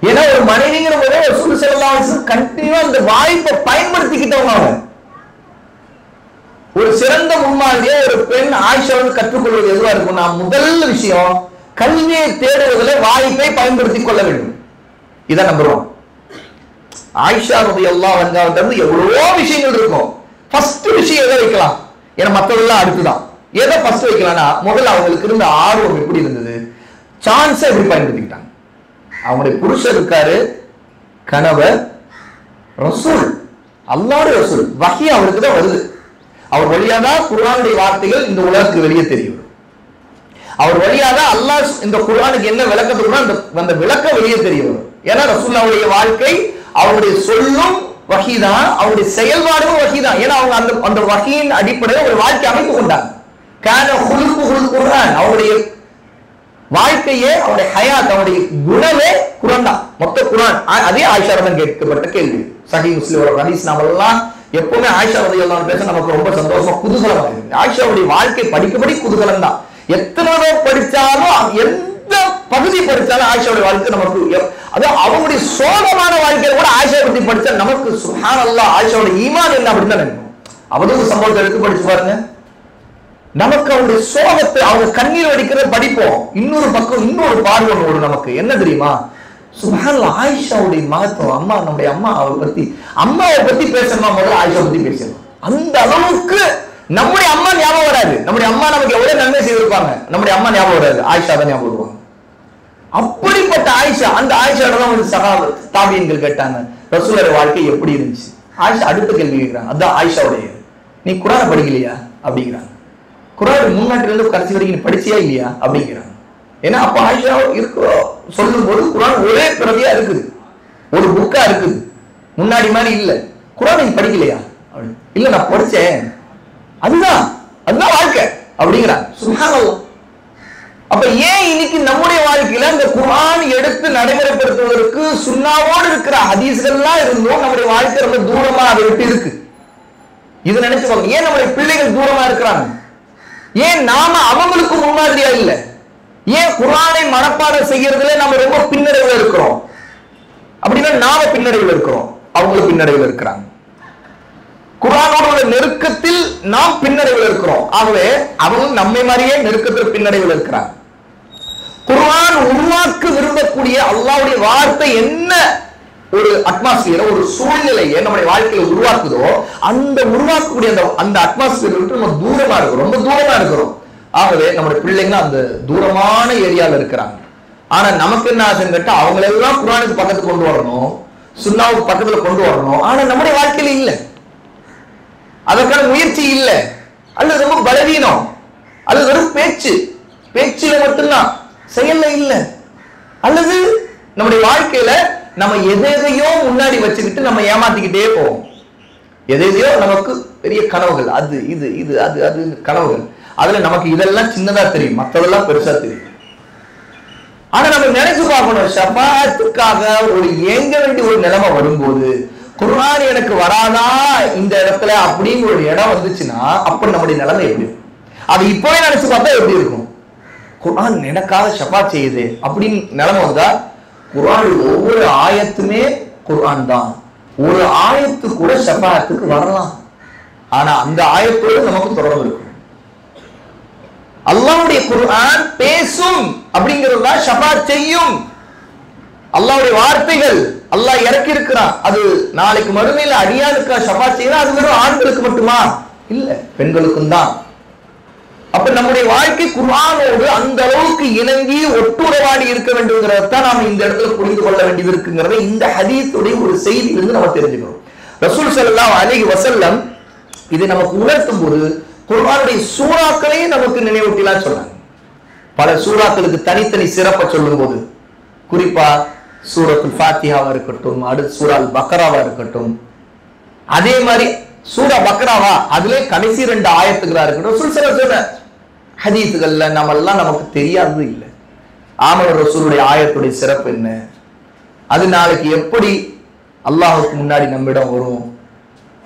ஏன்னா ஒரு மனைவிங்கிற போதே ரசூல் ஸல்லல்லாஹு அலைஹி வஸல்லம் கண்டினியூவா அந்த வாய்ப்பை பயன்படுத்திக்கிட்டவங்க அவங்க. ஒரு சிறந்த முன்மாதிரியா ஒரு பெண் ஆயிஷாவை கற்றுக்கொள்வது எதுவா இருக்கும்னா, முதல் விஷயம் கல்வியை தேடுவதில் வாய்ப்பை பயன்படுத்தி கொள்ள வேண்டும். இதான் நம்பர் 1. ஆயிஷா ரலியல்லாஹு அன்ஹா வந்து எவ்வளவோ விஷயங்கள் இருக்கும். ஃபர்ஸ்ட் விஷயம் எதை வைக்கலாம், ஏன்னா மற்றதெல்லாம் அடுத்துதான். எதை ஃபர்ஸ்ட் வைக்கலாம்னா, முதல்ல அவங்களுக்கு இருந்த ஆர்வம் எப்படி இருந்தது, சான்ஸை எப்படி பயன்படுத்திக்கிட்டாங்க. அவங்களுடைய புருஷர் இருக்காரு, கணவர், ரசூல், அல்லாஹ்வுடைய ரசூல், வஹி அவருக்கு தான் வருது. அவர் வழியாதான் குர்ஆனுடைய வார்த்தைகள் இந்த உலகத்துக்கு வெளியே தெரியும். அவர் வழியாதான் அல்லாஹ் இந்த குர்ஆனுக்கு என்ன விளக்கத்துக்கு அந்த விளக்கம் வெளியே தெரிய வரும். ஏன்னா ரசூலுல்லாஹ்வுடைய வாழ்க்கை, அவருடைய சொல்லும் வஹீதான், அவருடைய செயல்பாடும் வஹீதான். ஏன்னா அவங்க அந்த வஹீயின் அடிப்படையில் ஒரு வாழ்க்கை அமைத்து கொண்டாங்க. கான குல்குல் குர்ஆன், அவருடைய வாழ்க்கையே, அவருடைய ஹயாத், அவருடைய குணமே குர்ஆன் தான். மொத்த குர்ஆன். அதே ஆயிஷா ரலியல்லாஹு கேட்கப்பட்ட கேள்வி. சஹீஹ் முஸ்லிம் ஹதீஸ் நாமெல்லாம் எப்பவுமே ஆயிஷா ரலியல்லாஹு அன்ஹா பேச நமக்கு ரொம்ப சந்தோஷமா குதூகலமா இருக்கு. ஆயிஷாவுடைய வாழ்க்கை படிக்கப்படி குதூகலம் தான். எத்தனை படிச்சாலும், எந்த பகுதி படிச்சாலும் ஆயிஷாவுடைய வாழ்க்கை நமக்கு, அது அவங்களுடைய சோகமான வாழ்க்கையில கூட ஆயிஷா பத்தி படிச்சா நமக்கு சுப்ஹானல்லாஹ் ஆயிஷாவுடைய ஈமான் என்ன அப்படின்னு தான் நினைக்கும். அவதூறு சம்பவத்தை எடுத்து படிச்சு பாருங்க, நமக்கு அவருடைய சோகத்தை, அவங்க கண்ணீர் வடிக்கிறத படிப்போம். இன்னொரு பக்கம் இன்னொரு பார்வை வரும் நமக்கு. என்ன தெரியுமா, சுப்ஹானல்லாஹ் ஆயிஷாவுடைய மகத்துவம். அம்மா, நம்முடைய அம்மாவை பத்தி பேசணுமா, முதல்ல ஆயிஷா பத்தி பேசணும். அந்த அளவுக்கு நம்முடைய அம்மா ஞாபகம் வராது. நம்முடைய அம்மா நமக்கு எவ்வளவு நன்மை செய்திருப்பாங்க, நம்முடைய அம்மா ஞாபகம் வராது, ஆயிஷா தான் ஞாபகம் வருவாங்க. அப்படிப்பட்ட ஆயிஷா, அந்த ஆயிஷாவோட தான் ஒரு சஹாபா தாபியீன்கள் கேட்டாங்க, ரசூலுல்லாஹ் வாழ்க்கை எப்படி இருந்துச்சு. ஆயிஷா அடுத்த கேள்வி கேட்கிறாங்க, அதான் ஆயிஷாவுடைய, நீ குர்ஆனை படிக்கலையா அப்படிங்கிறாங்க. குர்ஆன் முன்னாடில இருந்து கடைசி வரைக்கும் நீ படிச்சியா இல்லையா அப்படிங்கிறாங்க. ஏன்னா அப்ப ஆயிஷா சொல்லும் போது குர்ஆன் ஒரே பிரதியா இருக்குது, ஒரு புக்கா இருக்குது, முன்னாடி மாதிரி இல்ல. குர்ஆன் நீ படிக்கலையா? இல்ல நான் படிச்சேன், அதுதான் வாழ்க்கை அப்படிங்கிறாங்க. சுப்ஹானல்லாஹ். அப்ப ஏன் இன்னைக்கு நம்முடைய வாழ்க்கையில இந்த குர்ஆன் எடுத்து நடைமுறைப்படுத்துவதற்கு சுன்னாவோடு இருக்கிற ஹதீஸ்கள்லாம் இருந்தும் நம்முடைய வாழ்க்கை ரொம்ப தூரமா அதை விட்டு இருக்கு. இது நினைச்சு பாருங்க, ஏன் நம்முடைய பிள்ளைகள் தூரமா இருக்கிறாங்க, ஏன் நாம அவங்களுக்கு முன்மாதிரியா இல்ல, ஏன் குர்ஆனை மனப்பாடம் செய்யறதுல நம்ம ரொம்ப பின்னடைவுல இருக்கிறோம். அப்படின்னா நாம பின்னடைவுல இருக்கிறோம், அவங்களும் பின்னடைவுல இருக்கிறாங்க. குர்ஆனோட நெருக்கத்தில் நாம் பின்னடைவுல இருக்கிறோம், ஆகவே அவங்க நம்மை மாதிரியே நெருக்கத்தில் பின்னடைவுல இருக்கிறாங்க. குர்ஆன் உருவாக்க விரும்பக்கூடிய அல்லாஹ்வுடைய வார்த்தை என்ன ஒரு அட்மாஸ்பியர், ஒரு சூழ்நிலையை நம்முடைய வாழ்க்கையில உருவாக்குதோ, அந்த உருவாக்கக்கூடிய அந்த அட்மாஸ்பியர் விட்டு நம்ம தூரமா இருக்கிறோம், ரொம்ப தூரமா இருக்கிறோம். ஆகவே நம்முடைய பிள்ளைங்க அந்த தூரமான ஏரியால இருக்கிறாங்க. ஆனா நமக்கு என்ன ஆசைன்னு கேட்டா அவங்களெல்லாம் குர்ஆனுக்கு பக்கத்துக்கு கொண்டு வரணும், சுன்னாவுக்கு பக்கத்துல கொண்டு வரணும். ஆனா நம்முடைய வாழ்க்கையில இல்ல, அதற்கான முயற்சி இல்ல, அல்லது ரொம்ப பலவீனம், அல்லது வெறும் பேச்சுல மட்டும்தான், செயல்ல இல்ல, அல்லது நம்முடைய வாழ்க்கையில நம்ம எதையோ முன்னாடி வச்சுக்கிட்டு நம்ம ஏமாத்திக்கிட்டே போவோம். எதையோ நமக்கு பெரிய கனவுகள், அது இது இது அது அது கனவுகள், அதுல நமக்கு இதெல்லாம் சின்னதா தெரியும், மற்றதெல்லாம் பெருசா தெரியும். ஆனா நம்ம நினைச்சு பார்க்கணும், ஷஃபாஅத்துக்காக ஒரு ஏங்க வேண்டிய ஒரு நிலைமை வரும்போது குர்ஆன் எனக்கு வராதா இந்த இடத்துல அப்படின்னு ஒரு இடம் வந்துச்சுன்னா அப்ப நம்முடைய நிலைமை எப்படி இருக்கும்? அது இப்பவே நினைச்சு பார்த்தா எப்படி இருக்கும்? குர்ஆன் எனக்காக ஷஃபாஅத் செய்யுது அப்படின்னு நிலைமை வந்தா, குர்ஆன் ஒவ்வொரு ஆயத்துமே குர்ஆன் தான், ஒரு ஆயத்து கூட ஷஃபாஅத்துக்கு வரலாம், ஆனா அந்த ஆயத்தோடு நமக்கு தொடர்பு இருக்கும். அல்லாஹ்வுடைய குர்ஆன் பேசும் அப்படிங்கிறது ஷஃபாஅத் செய்யும். அல்லாஹ்வுடைய வார்த்தைகள் அல்லாஹ் இறக்கி இருக்கிறான், அது நாளைக்கு மறுமையில அடியானுக்கு ஷஃபாஅத் செய்யலாம். அது வெறும் ஆண்களுக்கு மட்டுமா? இல்ல, பெண்களுக்கும் தான். அப்ப நம்முடைய வாழ்க்கை குர்ஆனோடு அந்த அளவுக்கு இணங்கி ஒட்டுறவாடி இருக்க வேண்டும்ங்கிறதான் நாம இந்த இடத்துல புரிந்து கொள்ள வேண்டியது இருக்குங்கிறத இந்த ஹதீஸுடைய ஒரு செய்தியிலிருந்து நம்ம தெரிஞ்சுக்கிறோம். ரசூல் ஸல்லல்லாஹு அலைஹி வஸல்லம் இதை நமக்கு உணர்த்தும் போது குர்ஆனுடைய சூறாக்களையும் நமக்கு நினைவூட்டலாம் சொன்னாங்க. பல சூறாக்களுக்கு தனித்தனி சிறப்பை சொல்லும் போது, குறிப்பா சூரத்துல் ஃபாத்திஹாவா இருக்கட்டும், அடுத்து சூரா அல் பக்ராவா இருக்கட்டும், அதே மாதிரி சூரா பக்ராவா அதுல கடைசி 2 ஆயத்துகளா இருக்கட்டும், சொன்ன ஹதீஸ்கள்ல நம்மெல்லாம் நமக்கு தெரியாதது இல்லை. ஆமன ரசூலுடைய ஆயத்துடைய சிறப்பு என்ன, அது நாளைக்கு எப்படி அல்லாஹ்வுக்கு முன்னாடி நம்மிடம் வரும்,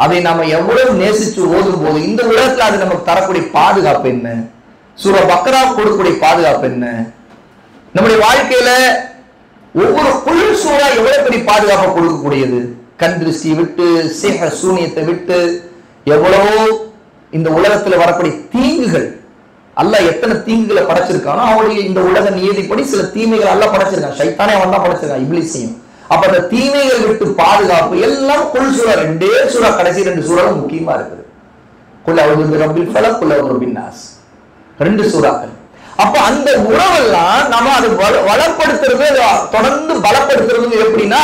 அதை நாம எவ்வளவு நேசிச்சு ஓதும் போது இந்த உலகத்துல அது நமக்கு தரக்கூடிய பாதுகாப்பு என்ன, சூரா பக்ரா கொடுக்கக்கூடிய பாதுகாப்பு என்ன, நம்முடைய வாழ்க்கையில ஒவ்வொரு குழு சூறா எவ்வளவு பெரிய பாதுகாப்பை கொடுக்கக்கூடியது, கண் திருஷ்டி விட்டு சிஹர் சூனியத்தை விட்டு எவ்வளவோ இந்த உலகத்துல வரக்கூடிய தீங்குகள், அல்லாஹ் எத்தனை தீங்குகளை படைச்சிருக்கானோ அவனுடைய இந்த உலக நியதிப்படி சில தீமைகள் அல்லாஹ் படைச்சிருக்கான். ஷைத்தானே அவன் தான் படைச்சிருக்கான், இப்லீஸையும். அப்ப அந்த தீமைகள் விட்டு பாதுகாப்பு எல்லாம் குல் சூரா, 2 சூறா, கடைசி 2 சூறாவும் முக்கியமா இருக்குது. குல் அஊது பிரப்பில் ஃபலக், குல் அஊது பிரப்பின் நாஸ், 2 சூறாக்கள். அப்ப அந்த உறவெல்லாம் நம்ம அதை வளப்படுத்துறது, தொடர்ந்து பலப்படுத்துறது எப்படின்னா,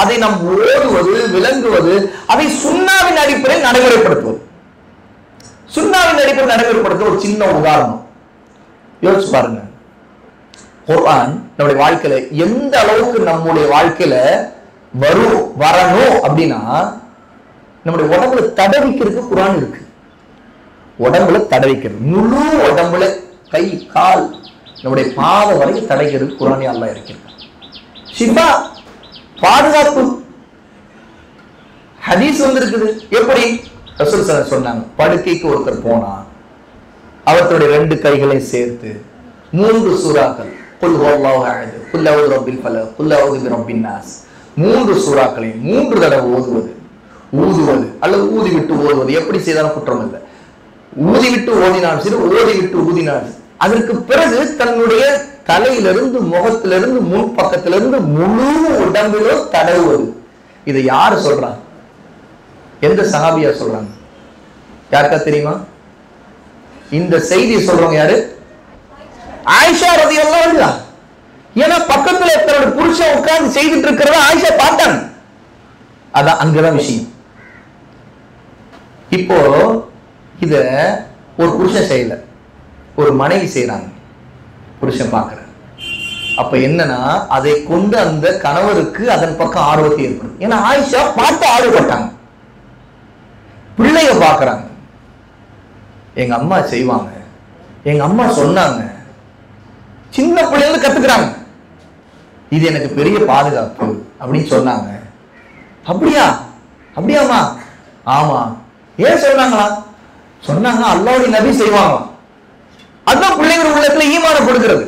அதை நாம் ஓடுவது, விளங்குவது, அதை சுன்னாவின் அடிப்படையில் நடைமுறைப்படுத்துவது. சுன்னாவின் அடிப்படையில் நடைமுறைப்படுத்த ஒரு சின்ன உதாரணம் யோசிச்சு பாருங்க. குர்ஆன் நம்முடைய வாழ்க்கையில எந்த அளவுக்கு நம்முடைய வாழ்க்கையில வரணும் அப்படின்னா, நம்முடைய உடம்புல தடவிக்கிறதுக்கு குர்ஆன் இருக்கு. உடம்புல தடவிக்கிறது, முழு உடம்புல கை கால் நம்முடைய பாத வரைக்கும் தடைக்கிறது குர்ஆனே அல்லாஹ் இருக்கிறார். ஷிஃபா, பாதுகாப்பு ஹதீஸ் வந்திருக்குது. எப்படி? ரசூல் ஸல்லல்லாஹு சொன்னாங்க, படுக்கைக்கு ஒருத்தர் போனா அவர்களுடைய 2 கைகளை சேர்த்து 3 சூறாக்கள், குல் ஹுவல்லாஹு அஹத், குல் அஊது பிரப்பில் ஃபலக், குல் அஊது பிரப்பின் நாஸ், 3 சூறாக்களை 3 தடவை ஊதுவது அல்லது ஊதி விட்டு ஓதுவது, எப்படி செய்தாலும் குற்றம் இல்லை. ஊதி விட்டு ஓதினாலும் சரி, ஓதி விட்டு ஊதினாலும். அதற்கு பிறகு தன்னுடைய தலையிலிருந்து, முகத்திலிருந்து, முன் பக்கத்திலிருந்து முழு உடம்பிலும் தடவுவது. இதை யாரு சொல்றாங்க? எந்த சஹாபியா சொல்றாங்க? யாருக்கா தெரியுமா? இந்த செய்தியை சொல்றவங்க யாரு? ஆயிஷா ரலியல்லாஹு அன்ஹா. ஏன்னா பக்கத்துல தன்னோட புருஷன் உட்கார்ந்து செய்துட்டு இருக்கிறத ஆயிஷா பார்த்தாங்க. அதான் அங்கதான் விஷயம். இப்போ இத ஒரு புருஷன் செய்யல, ஒரு மனைவி செய்யறாங்க, புருஷன் பார்க்கிற. அப்ப என்னன்னா, அதை கொண்டு அந்த கணவருக்கு அதன் பக்கம் ஆர்வத்தை ஏற்படும். ஏன்னா ஆயிஷா பார்த்து ஆர்வப்பட்டாங்க. பிள்ளைய பார்க்கறாங்க, எங்க அம்மா செய்வாங்க, எங்க அம்மா சொன்னாங்க, சின்ன பிள்ளைங்க கத்துக்கிறாங்க, இது எனக்கு பெரிய பாதுகாப்பு அப்படின்னு சொன்னாங்க. அப்படியா? அப்படியாமா? ஆமா. ஏன் சொன்னாங்களா? சொன்னாங்க அல்லாஹ்வுடைய நபி செய்வாங்க. அதான் பிள்ளைங்க உள்ளத்துல ஈமான கொடுக்கிறது.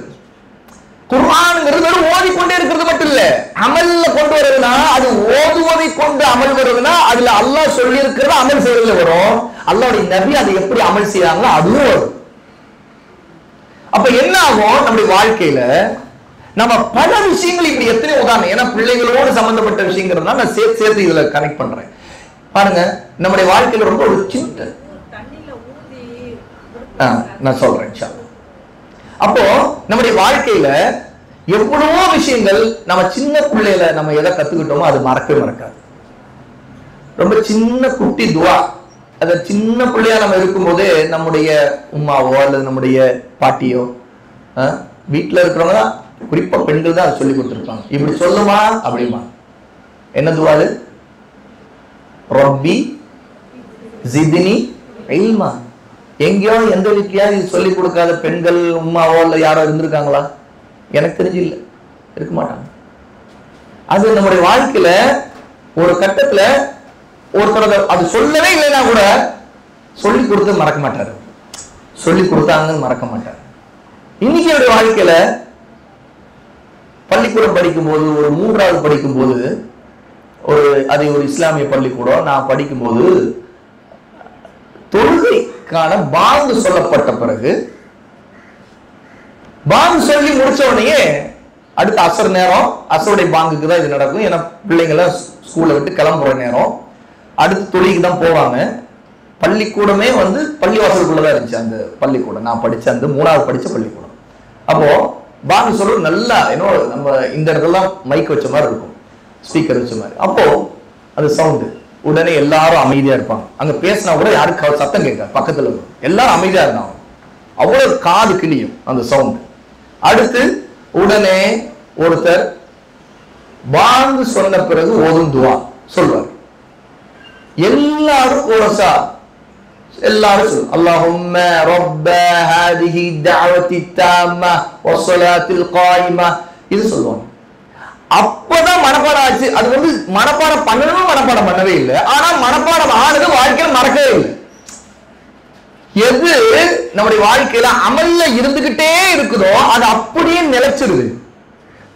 குர்ஆன்ங்கிறது வெறும் ஓதிக்கொண்டே இருக்கிறது மட்டும் இல்ல, அமல்ல கொண்டு வருதுன்னா, அது ஓதுவதை கொண்டு அமல் வருதுன்னா அதுல அல்லாஹ் சொல்லி இருக்கிறத அமல் செய்யறதுல வரும். அல்லாஹ்வுடைய நபி அதை எப்படி அமல் செய்யறாங்களோ அதுவும் வரும். அப்ப என்ன ஆகும்? நம்முடைய வாழ்க்கையில நம்ம பல விஷயங்கள் இப்படி எத்தனை உதாரணம், ஏன்னா பிள்ளைகளோடு சம்பந்தப்பட்ட விஷயங்கிறதுனால நான் சேர்த்து இதுல கனெக்ட் பண்றேன். பாருங்க, நம்முடைய வாழ்க்கையில ரொம்ப ஒரு சின்ன நான் சொல்றேன். அப்போ நம்முடைய வாழ்க்கையில எவ்வளவோ விஷயங்கள் நம்ம சின்ன பிள்ளையில நம்ம எதை கத்துக்கிட்டோமோ அது மறக்கவே மறக்காது. ரொம்ப சின்ன குட்டி துவா, அத சின்ன பிள்ளையா நம்ம இருக்கும்போதே நம்முடைய உமாவோ அல்லது நம்முடைய பாட்டியோ வீட்டுல இருக்கிறவங்க தான், குறிப்பா பெண்கள் தான் அதை சொல்லி கொடுத்துருப்பாங்க. இப்படி சொல்லுமா அப்படிமா. என்ன துவாது? ரப்பி ஜித்னி இல்மா. எங்கேயோ எந்த வீட்லயா இது சொல்லி கொடுக்காத பெண்கள் உமாவோ இல்ல யாரோ இருந்திருக்காங்களா? எனக்கு தெரிஞ்சு இல்லை, இருக்க மாட்டாங்க. அது நம்முடைய வாழ்க்கையில ஒரு கட்டத்துல ஒருத்தர் அது சொல்லவே இல்லைன்னா கூட சொல்லி கொடுத்து மறக்க மாட்டாரு, சொல்லி கொடுத்தாங்கன்னு மறக்க மாட்டாரு. இன்னைக்கு என்னுடைய வாழ்க்கையில பள்ளிக்கூடம் படிக்கும் போது, ஒரு 3வது படிக்கும் போது, அது ஒரு இஸ்லாமிய பள்ளிக்கூடம், நான் படிக்கும் போது தொழுகைக்கான பாங்கு சொல்லப்பட்ட பிறகு, பாங்கு சொல்லி முடிச்ச உடனே அடுத்த அசர் நேரம், அசருடைய பாங்குக்கு தான் இது நடக்கும். ஏன்னா பிள்ளைங்களை ஸ்கூல்ல விட்டு கிளம்புற நேரம், அடுத்து தொழுகைக்கு தான் போவாங்க. பள்ளிக்கூடமே பள்ளிவாசலுக்குள்ளதான் இருந்துச்சு அந்த பள்ளிக்கூடம். நான் படிச்ச அந்த 3வது படிச்ச பள்ளிக்கூடம். அப்போ பாங்கு சொல்ற நல்லா என்னோட நம்ம இந்த இடத்துல மைக் வச்ச மாதிரி இருக்கும், ஸ்பீக்கர் வச்ச மாதிரி. அப்போ அது சவுண்டு, உடனே எல்லாரும் அமைதியா இருப்பாங்க. அங்க பேசினா கூட யாருக்கு சத்தம் கேட்காது, பக்கத்துல எல்லாரும் அமைதியா இருந்தாங்க. அவ்வளவு காது கிளியும் அந்த சவுண்ட். அடுத்து உடனே ஒருத்தர் பாங்கு சொன்ன பிறகு ஓதும் துவா சொல்வார். எல்லாரும் கோரஸா எல்லாரும் சொல்லுவாங்க, அல்லாஹும்ம ரப்ப ஹாதிஹி தஅவத்தி தாம்மா வஸ்ஸலாத்தில் காயிமா. இது சொல்லுவாங்க. அப்பதான் மனப்பாடம் ஆச்சு. அது மனப்பாடம் பண்ணணும், மனப்பாடம் பண்ணவே இல்லை. ஆனா மனப்பாடம் ஆனது வாழ்க்கையில மறக்கவே இல்லை. எது நம்முடைய வாழ்க்கையில அமல்ல இருந்துகிட்டே இருக்குதோ அது அப்படியே நிலைச்சிருது.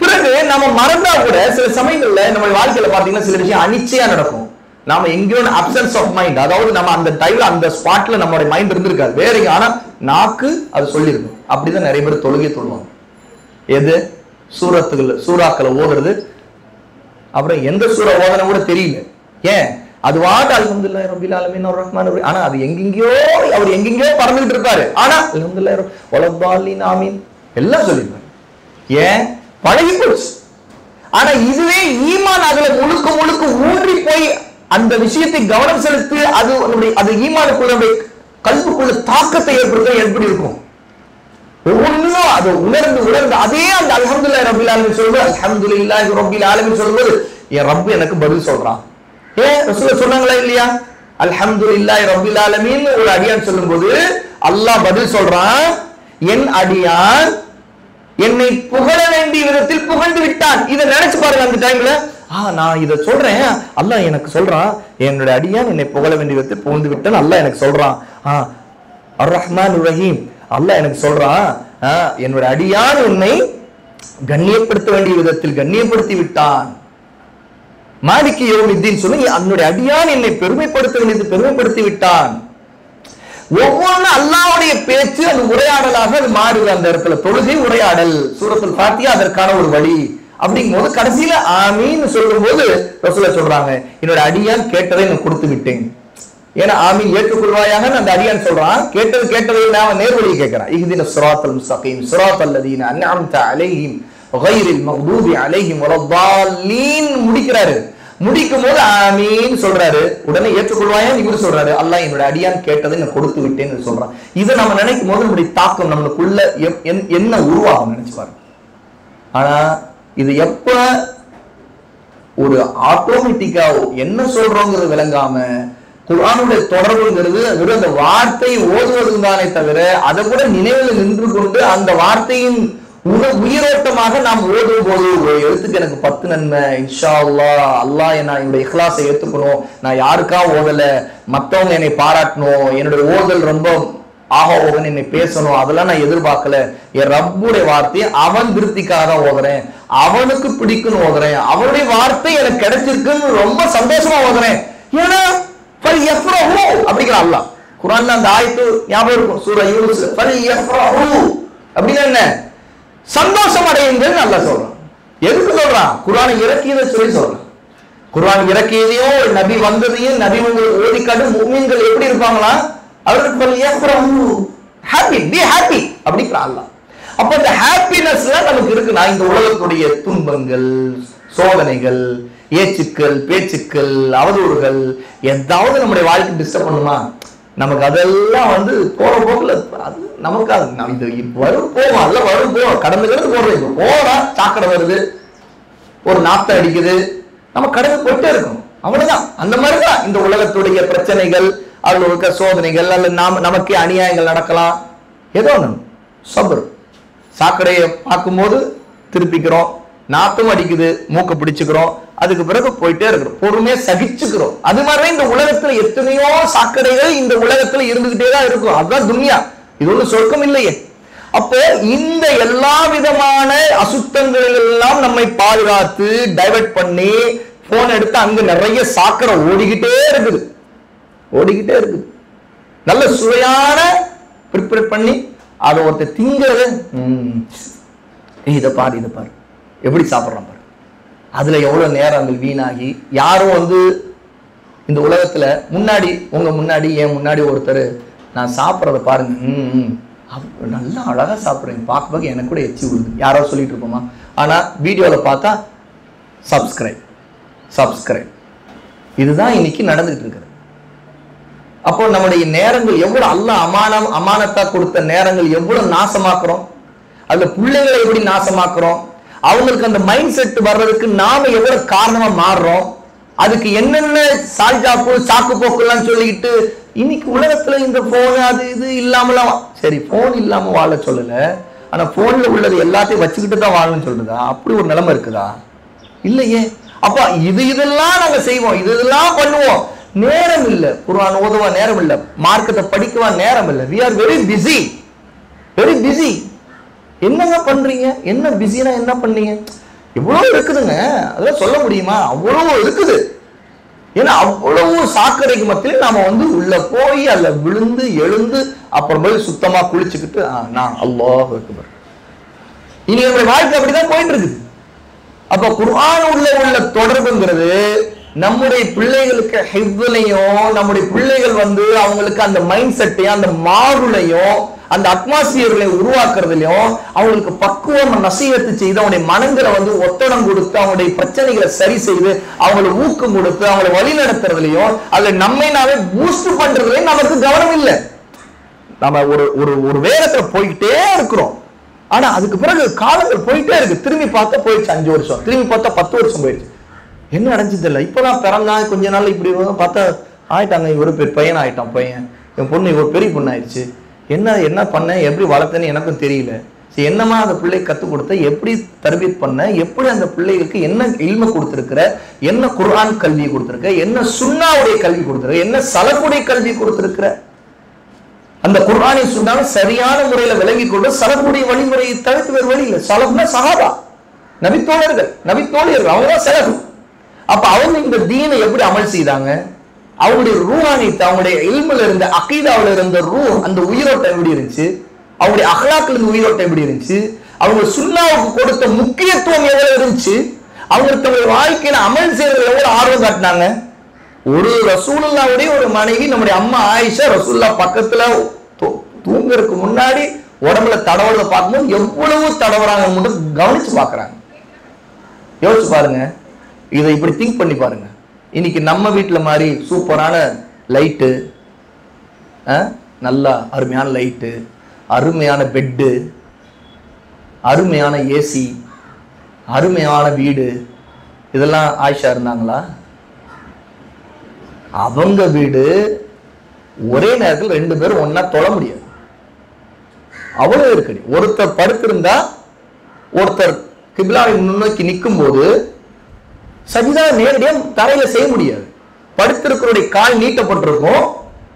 பிறகு நம்ம மறந்தா கூட சில சமயங்கள்ல நம்ம வாழ்க்கையில பாத்தீங்கன்னா சில விஷயம் அனிச்சையா நடக்கும். நாம எங்கேயோ அப்சன்ஸ் ஆஃப் மைண்ட், அதாவது நம்ம அந்த டைம்ல அந்த ஸ்பாட்ல நம்மளுடைய மைண்ட் இருந்திருக்காது வேற, ஆனா நாக்கு அது சொல்லியிருக்கும். அப்படிதான் நிறைய பேர் தொழுகை தொழுவாங்க. எது சூறாக்களை ஓதுறது, அப்புறம் எந்த சூறா ஓதன கூட தெரியல. ஏன் அது வாட்டு அல்ஹம்துலில்லாஹி ரப்பில் ஆலமீன் அர் ரஹ்மான் ரஹீம், ஆனா அது அவர் எங்கெங்கயோ பறந்துட்டு இருப்பாரு. ஆனா அல்ஹம்துலில்லாஹி வலத்தாலின் ஆமீன் எல்லாம் சொல்லிருப்பாரு. ஏன்? பழகி போச்சு. ஆனா இதுவே ஈமான் அதுல முழுக்க முழுக்க ஊன்றி போய் அந்த விஷயத்தை கவனம் செலுத்தி அது ஈமானுக்குள்ள கல்புக்குள்ள தாக்கத்தை ஏற்படுத்த எப்படி இருக்கும்? ஒவ்வொன்றும் அதை உணர்ந்து அதே அந்த அல்ஹம்துலில்லாஹி ரப்பில் ஆலமீன் சொல்லும்போது, அல்ஹம்துலில்லாஹி ரப்பில் ஆலமீன் சொல்லும்போது என் ரப்பு எனக்கு பதில் சொல்றான். ஏன் ரசூலுல்லாஹ் சொன்னாங்களா இல்லையா? அல்ஹம்துலில்லாஹி ரப்பில் ஆலமீன் ஒரு அடியான் சொல்லும்போது அல்லாஹ் பதில் சொல்றான், என் அடியான் என்னை புகழ வேண்டிய விதத்தில் புகழ்ந்து விட்டான். இதை நினைச்சு பாருங்க. அந்த டைம்ல நான் இதை சொல்றேன், அல்லாஹ் எனக்கு சொல்றான், என்னுடைய அடியான் என்னை புகழ வேண்டிய விதத்தில் புகழ்ந்து விட்டான். அல்லாஹ் எனக்கு சொல்றான் அர் ரஹ்மான் ரஹீம், அல்லாஹ் எனக்கு சொல்றான் என்னுடைய அடியான் உன்னை கண்ணியப்படுத்த வேண்டிய விதத்தில் கண்ணியப்படுத்தி விட்டான். மாலிகி யௌமித்தீன் சொல்லுங்க, என்னுடைய அடியான் என்னை பெருமைப்படுத்த வேண்டியது பெருமைப்படுத்தி விட்டான். ஒவ்வொன்று அல்லாஹ்வுடைய பேச்சு, அது உரையாடலாக அது மாறுது. அந்த இடத்துல தொழுகை உரையாடல், சூரத்துல் ஃபாத்திஹா அதற்கான ஒரு வழி. அப்படிங்கும் போது கடைசியில ஆமீன் சொல்லும் போது ரசூலுல்லாஹ் சொல்றாங்க, என்னோட அடியான் கேட்டதை நான் கொடுத்து விட்டேன். ஏன்னா ஆமீன் ஏற்றுக்கொள்வாயாக அந்த அடியான் சொல்றான். கேட்டதை நான் நேர்வழியை கேட்கிறேன். இஹ்தின ஸிராத்தல் முஸ்தகீம் ஸிராத்தல் லதீன அன்அம்த அலைஹிம் கைரில் மக்தூபி அலைஹிம் வலத்தாலீன் முடிக்கிறாரு. முடிக்கும் போது ஆமீன் சொல்றாரு. உடனே ஏற்றுக்கொள்வாயா இவரு சொல்றாரு, அல்லாஹ் என்னோட அடியான் கேட்டதை நான் கொடுத்து விட்டேன்னு சொல்றான். இதை நம்ம நினைக்கும் போது நம்முடைய தாக்கம் நம்மளுக்குள்ள என்ன உருவாகும் நினைச்சு பாருங்க. ஆனா இது எப்ப ஒரு ஆட்டோமேட்டிக்கா என்ன சொல்றோங்கிறது விளங்காம குர்ஆனுடைய தொடர்புங்கிறது வெறும் அந்த வார்த்தையை ஓதுவதும் தானே தவிர அதை கூட நினைவில் நின்று கொண்டு அந்த வார்த்தையின் உயிரோட்டமாக நாம் ஓதும் போது ஒரு எழுத்துக்கு எனக்கு 10 நன்மை இன்ஷா அல்லாஹ், அல்லாஹ் என்னுடைய இஹ்லாஸை ஏத்துக்கணும், நான் யாருக்கா ஓதல மத்தவங்க என்னை பாராட்டணும், என்னுடைய ஓதல் ரொம்ப ஆகோவன் என்னை பேசணும், அதெல்லாம் நான் எதிர்பார்க்கல. என் ரப்புடைய வார்த்தையை அவன் திருப்திக்காக தான் ஓதுறேன், அவனுக்கு பிடிக்குன்னு ஓதுறேன், அவனுடைய வார்த்தை எனக்கு கிடைச்சிருக்குன்னு ரொம்ப சந்தோஷமா ஓதுறேன். ஏன்னா அப்படிங்கிற அல்லாஹ் குர்ஆன்ல அந்த ஆயத்து ஞாபகம் இருக்கும், சூரா யூனுஸ் அப்படின்னா என்ன? சந்தோஷம் அடையுங்கள் நல்லா சொல்றான். எதுக்கு சொல்றான்? குர்ஆனை இறக்கியதை சொல்லி சொல்றான். குர்ஆன் இறக்கியதையும் நபி வந்ததையும் நபி ஓதி காட்டு முஃமின்கள் எப்படி இருப்பாங்களா? அவருக்கு ஹாப்பி, பி ஹாப்பி அப்படிங்கிற அல்லாஹ். அப்ப இந்த ஹாப்பினஸ்லாம் நமக்கு இருக்குன்னா இந்த உலகத்துடைய துன்பங்கள், சோதனைகள், ஏச்சுக்கள், பேச்சுக்கள், அவதூறுகள் ஏதாவது நம்முடைய வாழ்க்கை டிஸ்டர்ப் பண்ணுமா? நமக்கு அதெல்லாம் போற போக்குல அது நமக்கு இது வரும் போவோம், அதெல்லாம் வரும் போவோம், கடந்துக்கிறது போடுறது. போறா சாக்கடை வருது, ஒரு நாட்டை அடிக்குது, நம்ம கடந்து போயிட்டே இருக்கணும், அவ்வளவுதான். அந்த மாதிரிதான் இந்த உலகத்துடைய பிரச்சனைகள், அதுல இருக்க சோதனைகள், அல்ல நமக்கே அநியாயங்கள் நடக்கலாம். ஏதோ ஒண்ணு சபர். சாக்கடையை பார்க்கும்போது திருப்பிக்கிறோம், நாட்டும் அடிக்குது, மூக்க பிடிச்சுக்கிறோம், அதுக்கு பிறகு போயிட்டே இருக்கிறோம், பொறுமையா சகிச்சுக்கிறோம். அது மாதிரி இந்த உலகத்துல எத்தனையோ சாக்கடைகள் இந்த உலகத்துல இருந்துகிட்டே தான் இருக்கும். அதுதான் துன்யா, இது ஒண்ணு சொர்க்கம் இல்லையே. அப்போ இந்த எல்லா விதமான அசுத்தங்களில் எல்லாம் நம்மை பாதுகாத்து டைவர்ட் பண்ணி போன் எடுத்து அங்க நிறைய சாக்கடை ஓடிக்கிட்டே இருக்குது, நல்ல சுவையான ப்ரிப்பேர் பண்ணி அதை ஒருத்தர் திங்கிறது. இதை பாரு எப்படி சாப்பிட்றான் பாரு. அதுல எவ்வளவு நேரங்கள் வீணாகி, யாரும் இந்த உலகத்துல முன்னாடி உங்க முன்னாடி என் முன்னாடி ஒருத்தர் நான் சாப்பிட்றத பாருங்க, நல்லா அழகா சாப்பிட்றேன், பார்க்க எனக்கு கூட எச்சி விடுது, யாரோ சொல்லிட்டு இருப்போமா? ஆனா வீடியோல பார்த்தா சப்ஸ்கிரைப். இதுதான் இன்னைக்கு நடந்துட்டு இருக்கிறது. அப்போ நம்முடைய நேரங்கள் எவ்வளவு அல்லாஹ் அமானத்தா கொடுத்த நேரங்கள் எவ்வளவு நாசமாக்குறோம், அதுல பிள்ளைகளை எப்படி நாசமாக்குறோம், அவங்களுக்கு அந்த மைண்ட் செட் வர்றதுக்கு நாம எவ்வளவு காரணமா மாறுறோம், அதுக்கு என்னென்ன சால்ஜாப்பு சாக்கு போக்குலாம் சொல்லிக்கிட்டு இன்னைக்கு உலகத்துல இந்த போன் அது இது இல்லாமலாம். சரி, போன் இல்லாம வாழ சொல்லல, ஆனா போன்ல உள்ளது எல்லாத்தையும் வச்சுக்கிட்டு தான் வாழணும்னு சொல்லுதா? அப்படி ஒரு நிலைமை இருக்குதா? இல்லையே. அப்ப இதெல்லாம் நாங்க செய்வோம், இதெல்லாம் பண்ணுவோம், நேரம் இல்லை. குர்ஆன் ஓதுவா நேரம் இல்லை, மார்க்கத்தை படிக்கவா நேரம் இல்லை. we are very busy. என்னங்க பண்றீங்க? என்ன பிஸினா என்ன பண்ணீங்க? எவ்வளவு இருக்குதுங்க, அதெல்லாம் சொல்ல முடியுமா? அவ்வளவு இருக்குது. ஏன்னா அவ்வளவு சாக்கடைக்கு மத்தியில நாம உள்ள போய் அல்ல விழுந்து எழுந்து அப்புறம் சுத்தமா குளிச்சுக்கிட்டு நான் அல்லாஹ் அக்பர். இனி நம்முடைய வாழ்க்கை அப்படிதான் போயிட்டு இருக்குது. அப்ப குர்ஆன் உள்ள தொடர்புங்கிறது நம்முடைய பிள்ளைகளுக்கு ஹிஃப்லையும், நம்முடைய பிள்ளைகள் அவங்களுக்கு அந்த மைண்ட் செட்டையும் அந்த மாறுலையும் அந்த அட்மாஸ்பியர்களை உருவாக்குறதுலையும் அவங்களுக்கு பக்குவம் நசீகத்து செய்து அவங்களுடைய மனங்களை ஒத்தடம் கொடுத்து அவங்களுடைய பிரச்சனைகளை சரி செய்து அவங்களை ஊக்கம் கொடுத்து அவங்களை வழி நடத்துறதுலையும் அதுல நம்மை நாமே பூஸ்ட் பண்றதுலையும் நமக்கு கவனம் இல்லை. நம்ம ஒரு வேகத்துல போய்கிட்டே இருக்கிறோம். ஆனா அதுக்கு பிறகு காலங்கள் போயிட்டே இருக்கு. திரும்பி பார்த்தா போயிடுச்சு 5 வருஷம், திரும்பி பார்த்தா 10 வருஷம் போயிடுச்சு. என்ன அடைஞ்சது இல்லை. இப்பதான் பிறந்தா கொஞ்ச நாள் இப்படி பார்த்தா ஆயிட்டாங்க, இவரு பையன் ஆயிட்டான், பையன் என் பொண்ணு இவரு பெரிய பொண்ணு ஆயிடுச்சு. என்ன பண்ண, எப்படி வளர்த்தேன்னு எனக்கும் தெரியல. என்னமா அந்த பிள்ளை கற்றுக் கொடுத்த, எப்படி தர்பீத் பண்ண, எப்படி அந்த பிள்ளைகளுக்கு என்ன இல்ம கொடுத்துருக்கிற, என்ன குர்ஆன் கல்வி கொடுத்துருக்க, என்ன சுன்னாவுடைய கல்வி கொடுத்துருக்க, என்ன சலஃபுடைய கல்வி கொடுத்துருக்கிற. அந்த குர்ஆனை சுன்னாவை சரியான முறையில விளங்கி கொண்டு சலஃபுடைய வழிமுறையை தவிர்த்து வேறு வழி இல்லை. சலஃப்னா சஹாபா, நபித்தோழர்கள், அவங்க தான் சலஃப். அப்ப அவங்க இந்த தீனை எப்படி அமல் செய்தாங்க, அவங்களுடைய ரூஹானியத்தை, அவங்களுடைய இல்முல இருந்த அகீதாவுல இருந்த அந்த உயிரோட்டம் எப்படி இருந்துச்சு, அவங்களுடைய அஹ்லாக்ல இருந்த உயிரோட்டம் எப்படி இருந்துச்சு, அவங்க சுன்னாவுக்கு கொடுத்த முக்கியத்துவம் எவ்வளவு இருந்துச்சு, அவங்க தங்களுடைய வாழ்க்கையில அமல் செய்யறது எவ்வளவு ஆர்வம் காட்டினாங்க. ஒரு ரசூலுல்லாவுடைய ஒரு மனைவி நம்முடைய அம்மா ஆயிஷா ரசூலுல்லா பக்கத்துல தூங்குறதுக்கு முன்னாடி உடம்புல தடவறத பார்க்கும்போது எவ்வளவு தடவறாங்க மட்டும் கவனிச்சு பாக்குறாங்க. யோசிச்சு பாருங்க, இதை இப்படி திங்க் பண்ணி பாருங்க. இன்னைக்கு நம்ம வீட்டுல மாதிரி சூப்பரான லைட்டு, நல்லா அருமையான லைட்டு, அருமையான பெட்டு, அருமையான ஏசி, அருமையான வீடு, இதெல்லாம் ஆயிஷா இருந்தாங்களா? அவங்க வீடு ஒரே நேரத்தில் 2 பேரும் ஒன்னா தொழ முடியாது, அவ்வளவு இருக்கு. ஒருத்தர் படுத்திருந்தா ஒருத்தர் கிப்லாவை முன்னோக்கி நிற்கும் போது சஜிதா நேரடியா தரையில செய்ய முடியாது, படுத்திருக்கிறோடைய கால் நீட்டப்பட்டிருக்கும்.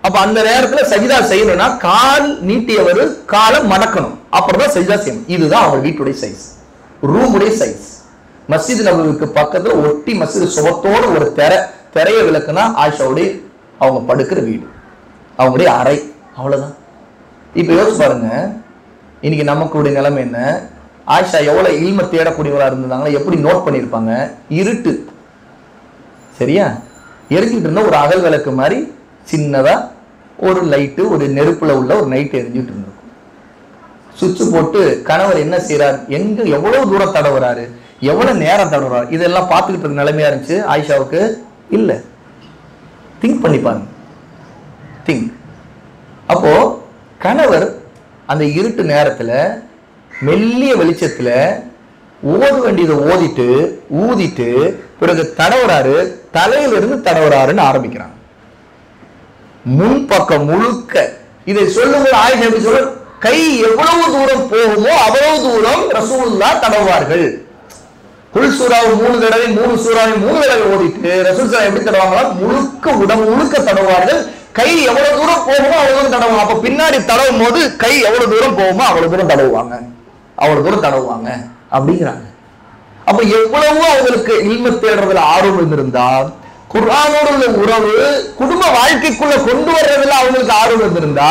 அப்ப அந்த நேரத்துல சஜிதா செய்யணும்னா கால் நீட்டியவர் காலை மடக்கணும், அப்புறம் சஜிதா செய்யணும். இதுதான் அவங்க வீட்டுடைய சைஸ், ரூமுடைய சைஸ். மஸ்ஜித் நபவிக்கு பக்கத்துல ஒட்டி மஸ்ஜித் சுபத்தோடு ஒரு திரைய விளக்குனா ஆயிஷாவுடைய அவங்க படுக்கிற வீடு, அவங்களுடைய அறை, அவ்வளவுதான். இப்ப யோசிச்சு பாருங்க, இன்னைக்கு நமக்குடைய நிலைமை என்ன? ஆயிஷா எவ்வளவு இல்ம தேடக்கூடியவரா இருந்தாங்களா, எப்படி நோட் பண்ணிருப்பாங்க. இருட்டு சரியா, எரிஞ்சிட்டு இருந்தா ஒரு அகல் விளக்கு மாதிரி சின்னதா ஒரு லைட்டு, ஒரு நெருப்புல உள்ள ஒரு லைட் எரிஞ்சிட்டு இருந்திருக்கும். சுவிட்ச் போட்டு கணவர் என்ன செய்யறாரு, எங்க எவ்வளவு தூரம் தடவுறாரு, எவ்வளவு நேரம் தடவுறாரு, இதெல்லாம் பார்த்துக்கிட்டு இருக்க நிலைமையா இருந்துச்சு ஆயிஷாவுக்கு. இல்ல, திங்க் பண்ணி பாருங்க, திங்க். அப்போ கணவர் அந்த இருட்டு நேரத்துல மெல்லிய வெளிச்சத்துல ஓத வேண்டியதை ஓதிட்டு ஊதிட்டு பிறகு தடவுறாரு, தலையிலிருந்து தடவுறாருன்னு ஆரம்பிக்கிறாங்க. முன்பக்கம் முழுக்க இதை சொல்லும்போது ஆயிஷா எப்படி சொல்ற, கை எவ்வளவு தூரம் போகுமோ அவ்வளவு தூரம் ரசூலுல்லாஹ் தடவுவார்கள். குல் சூராவை 3 தடவை 3 சூராவை 3 தடவை ஓதிட்டு ரசூல் எப்படி தடவாங்களா, முழுக்க உடம்பு முழுக்க தடவுவார்கள். கை எவ்வளவு தூரம் போகுமோ அவ்வளவு தூரம் தடவுவாங்க. அப்ப பின்னாடி தடவும் போது கை எவ்வளவு தூரம் போகுமோ அவ்வளவு தூரம் தடவுவாங்க, அவ்வளவு தூரம் தடவுவாங்க அப்படிங்கிறாங்க. அப்ப எவ்வளவோ அவங்களுக்கு இல்ம தேடுறதுல ஆர்வம் இருந்திருந்தா, குர்ஆனோட உள்ள உறவு குடும்ப வாழ்க்கைக்குள்ள கொண்டு வர்றதுல அவங்களுக்கு ஆர்வம் இருந்திருந்தா,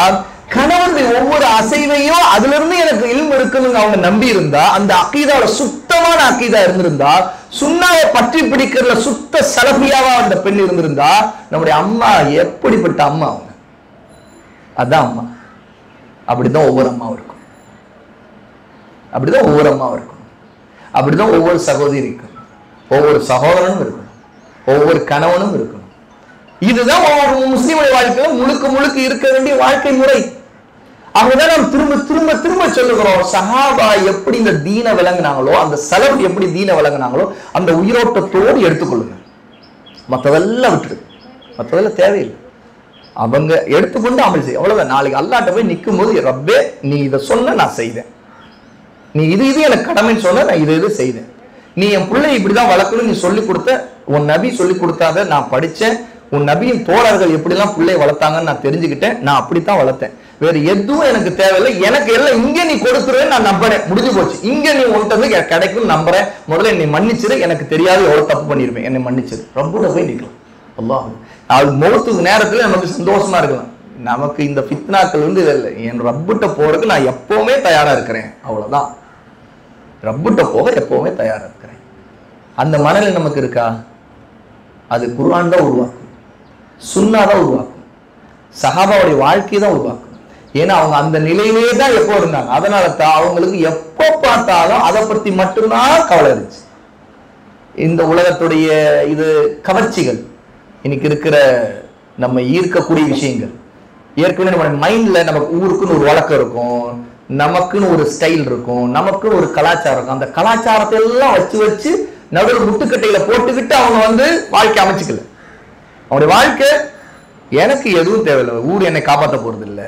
கணவனுடைய ஒவ்வொரு அசைவையும் அதுல இருந்து எனக்கு இல்ம இருக்குன்னு அவங்க நம்பி இருந்தா, அந்த அகீதால சுத்தமான அகீதா இருந்திருந்தா, சுன்னாவை பற்றி பிடிக்கிறதுல சுத்த சலபியாவா அந்த பெண் இருந்திருந்தா, நம்முடைய அம்மா எப்படிப்பட்ட அம்மா அவங்க. அதான் அம்மா. அப்படிதான் ஒவ்வொரு அம்மாவும் இருக்கும், அப்படிதான் ஒவ்வொரு அம்மாவும் இருக்கும், அப்படிதான் ஒவ்வொரு சகோதரி இருக்கணும், ஒவ்வொரு சகோதரனும் இருக்கணும், ஒவ்வொரு கணவனும் இருக்கணும். இதுதான் ஒவ்வொரு முஸ்லிமுடைய வாழ்க்கையில முழுக்க முழுக்க இருக்க வேண்டிய வாழ்க்கை முறை. அவங்கதான் நாம் திரும்ப திரும்ப திரும்ப சொல்லுகிறோம், சஹாபா எப்படி இந்த தீன விளங்குனாங்களோ, அந்த சலஃப் எப்படி தீன விளங்குனாங்களோ அந்த உயிரோட்டத்தோடு எடுத்துக்கொள்ளுங்க. மற்றதெல்லாம் விட்டுடு, மற்றதெல்லாம் தேவையில்லை. அவங்க எடுத்துக்கொண்டு அமல் செய்ய, அவ்வளவுதான். நாளைக்கு அல்லாஹ்ட்ட போய் நிற்கும் போது, ரப்பே நீ இதை சொன்ன நான் செய்தேன், நீ இது எனக்கு கடமைன்னு சொன்ன நான் இது செய்தேன், நீ என் பிள்ளை இப்படிதான் வளர்க்கணும் நீ சொல்லி கொடுத்த, உன் நபி சொல்லி கொடுத்தாத நான் படிச்சேன், உன் நபியின் தோழர்கள் எப்படிலாம் பிள்ளை வளர்த்தாங்கன்னு நான் தெரிஞ்சுக்கிட்டேன், நான் அப்படித்தான் வளர்த்தேன், வேற எதுவும் எனக்கு தேவையில்லை, எனக்கு எல்லாம் இங்க நீ கொடுத்துருவேன்னு நான் நம்புறேன், முடிஞ்சு போச்சு, இங்க நீ உன்கிட்ட கிடைக்கும் நம்புறேன், முதல்ல என்னை மன்னிச்சிரு, எனக்கு தெரியாது எவ்வளவு தப்பு பண்ணிருப்பேன், என்னை மன்னிச்சிரு. ரப்போட போய் நிற்கலாம். அல்லாஹ் அது மௌத்துக்கு நேரத்துல நமக்கு சந்தோஷமா இருக்கலாம். நமக்கு இந்த ஃபித்னாக்கள் வந்து இல்லை, என் ரப்பிட்ட போறதுக்கு நான் எப்பவுமே தயாரா இருக்கிறேன், அவ்வளவுதான். ரப்பிட்ட போக எப்பவுமே தயாரா இருக்கிறேன். அந்த மனநிலை நமக்கு இருக்கா? அது குர்ஆன் தான் உருவாக்கும், சுன்னா தான் உருவாக்கும், சஹாபாவுடைய வாழ்க்கையை தான் உருவாக்கும். ஏன்னா அவங்க அந்த நிலையிலேயே தான் எப்போ இருந்தாங்க. அதனால தான் அவங்களுக்கு எப்போ பார்த்தாலும் அதை பத்தி மட்டும்தான் கவலை இருந்துச்சு. இந்த உலகத்துடைய இது கவர்ச்சிகள், இன்னைக்கு இருக்கிற நம்ம ஈர்க்கக்கூடிய விஷயங்கள், ஏற்கனவே நம்ம மைண்ட்ல நமக்கு ஊருக்குன்னு ஒரு வழக்கம் இருக்கும், நமக்குன்னு ஒரு ஸ்டைல் இருக்கும், நமக்குன்னு ஒரு கலாச்சாரம் இருக்கும். அந்த கலாச்சாரத்தை எல்லாம் வச்சு நடுவில் முட்டுக்கட்டையில போட்டுக்கிட்டு அவங்க வந்து வாழ்க்கை அமைச்சுக்கல. அவங்களுடைய வாழ்க்கை எனக்கு எதுவும் தேவையில்லை, ஊர் என்னை காப்பாற்ற போறது இல்லை,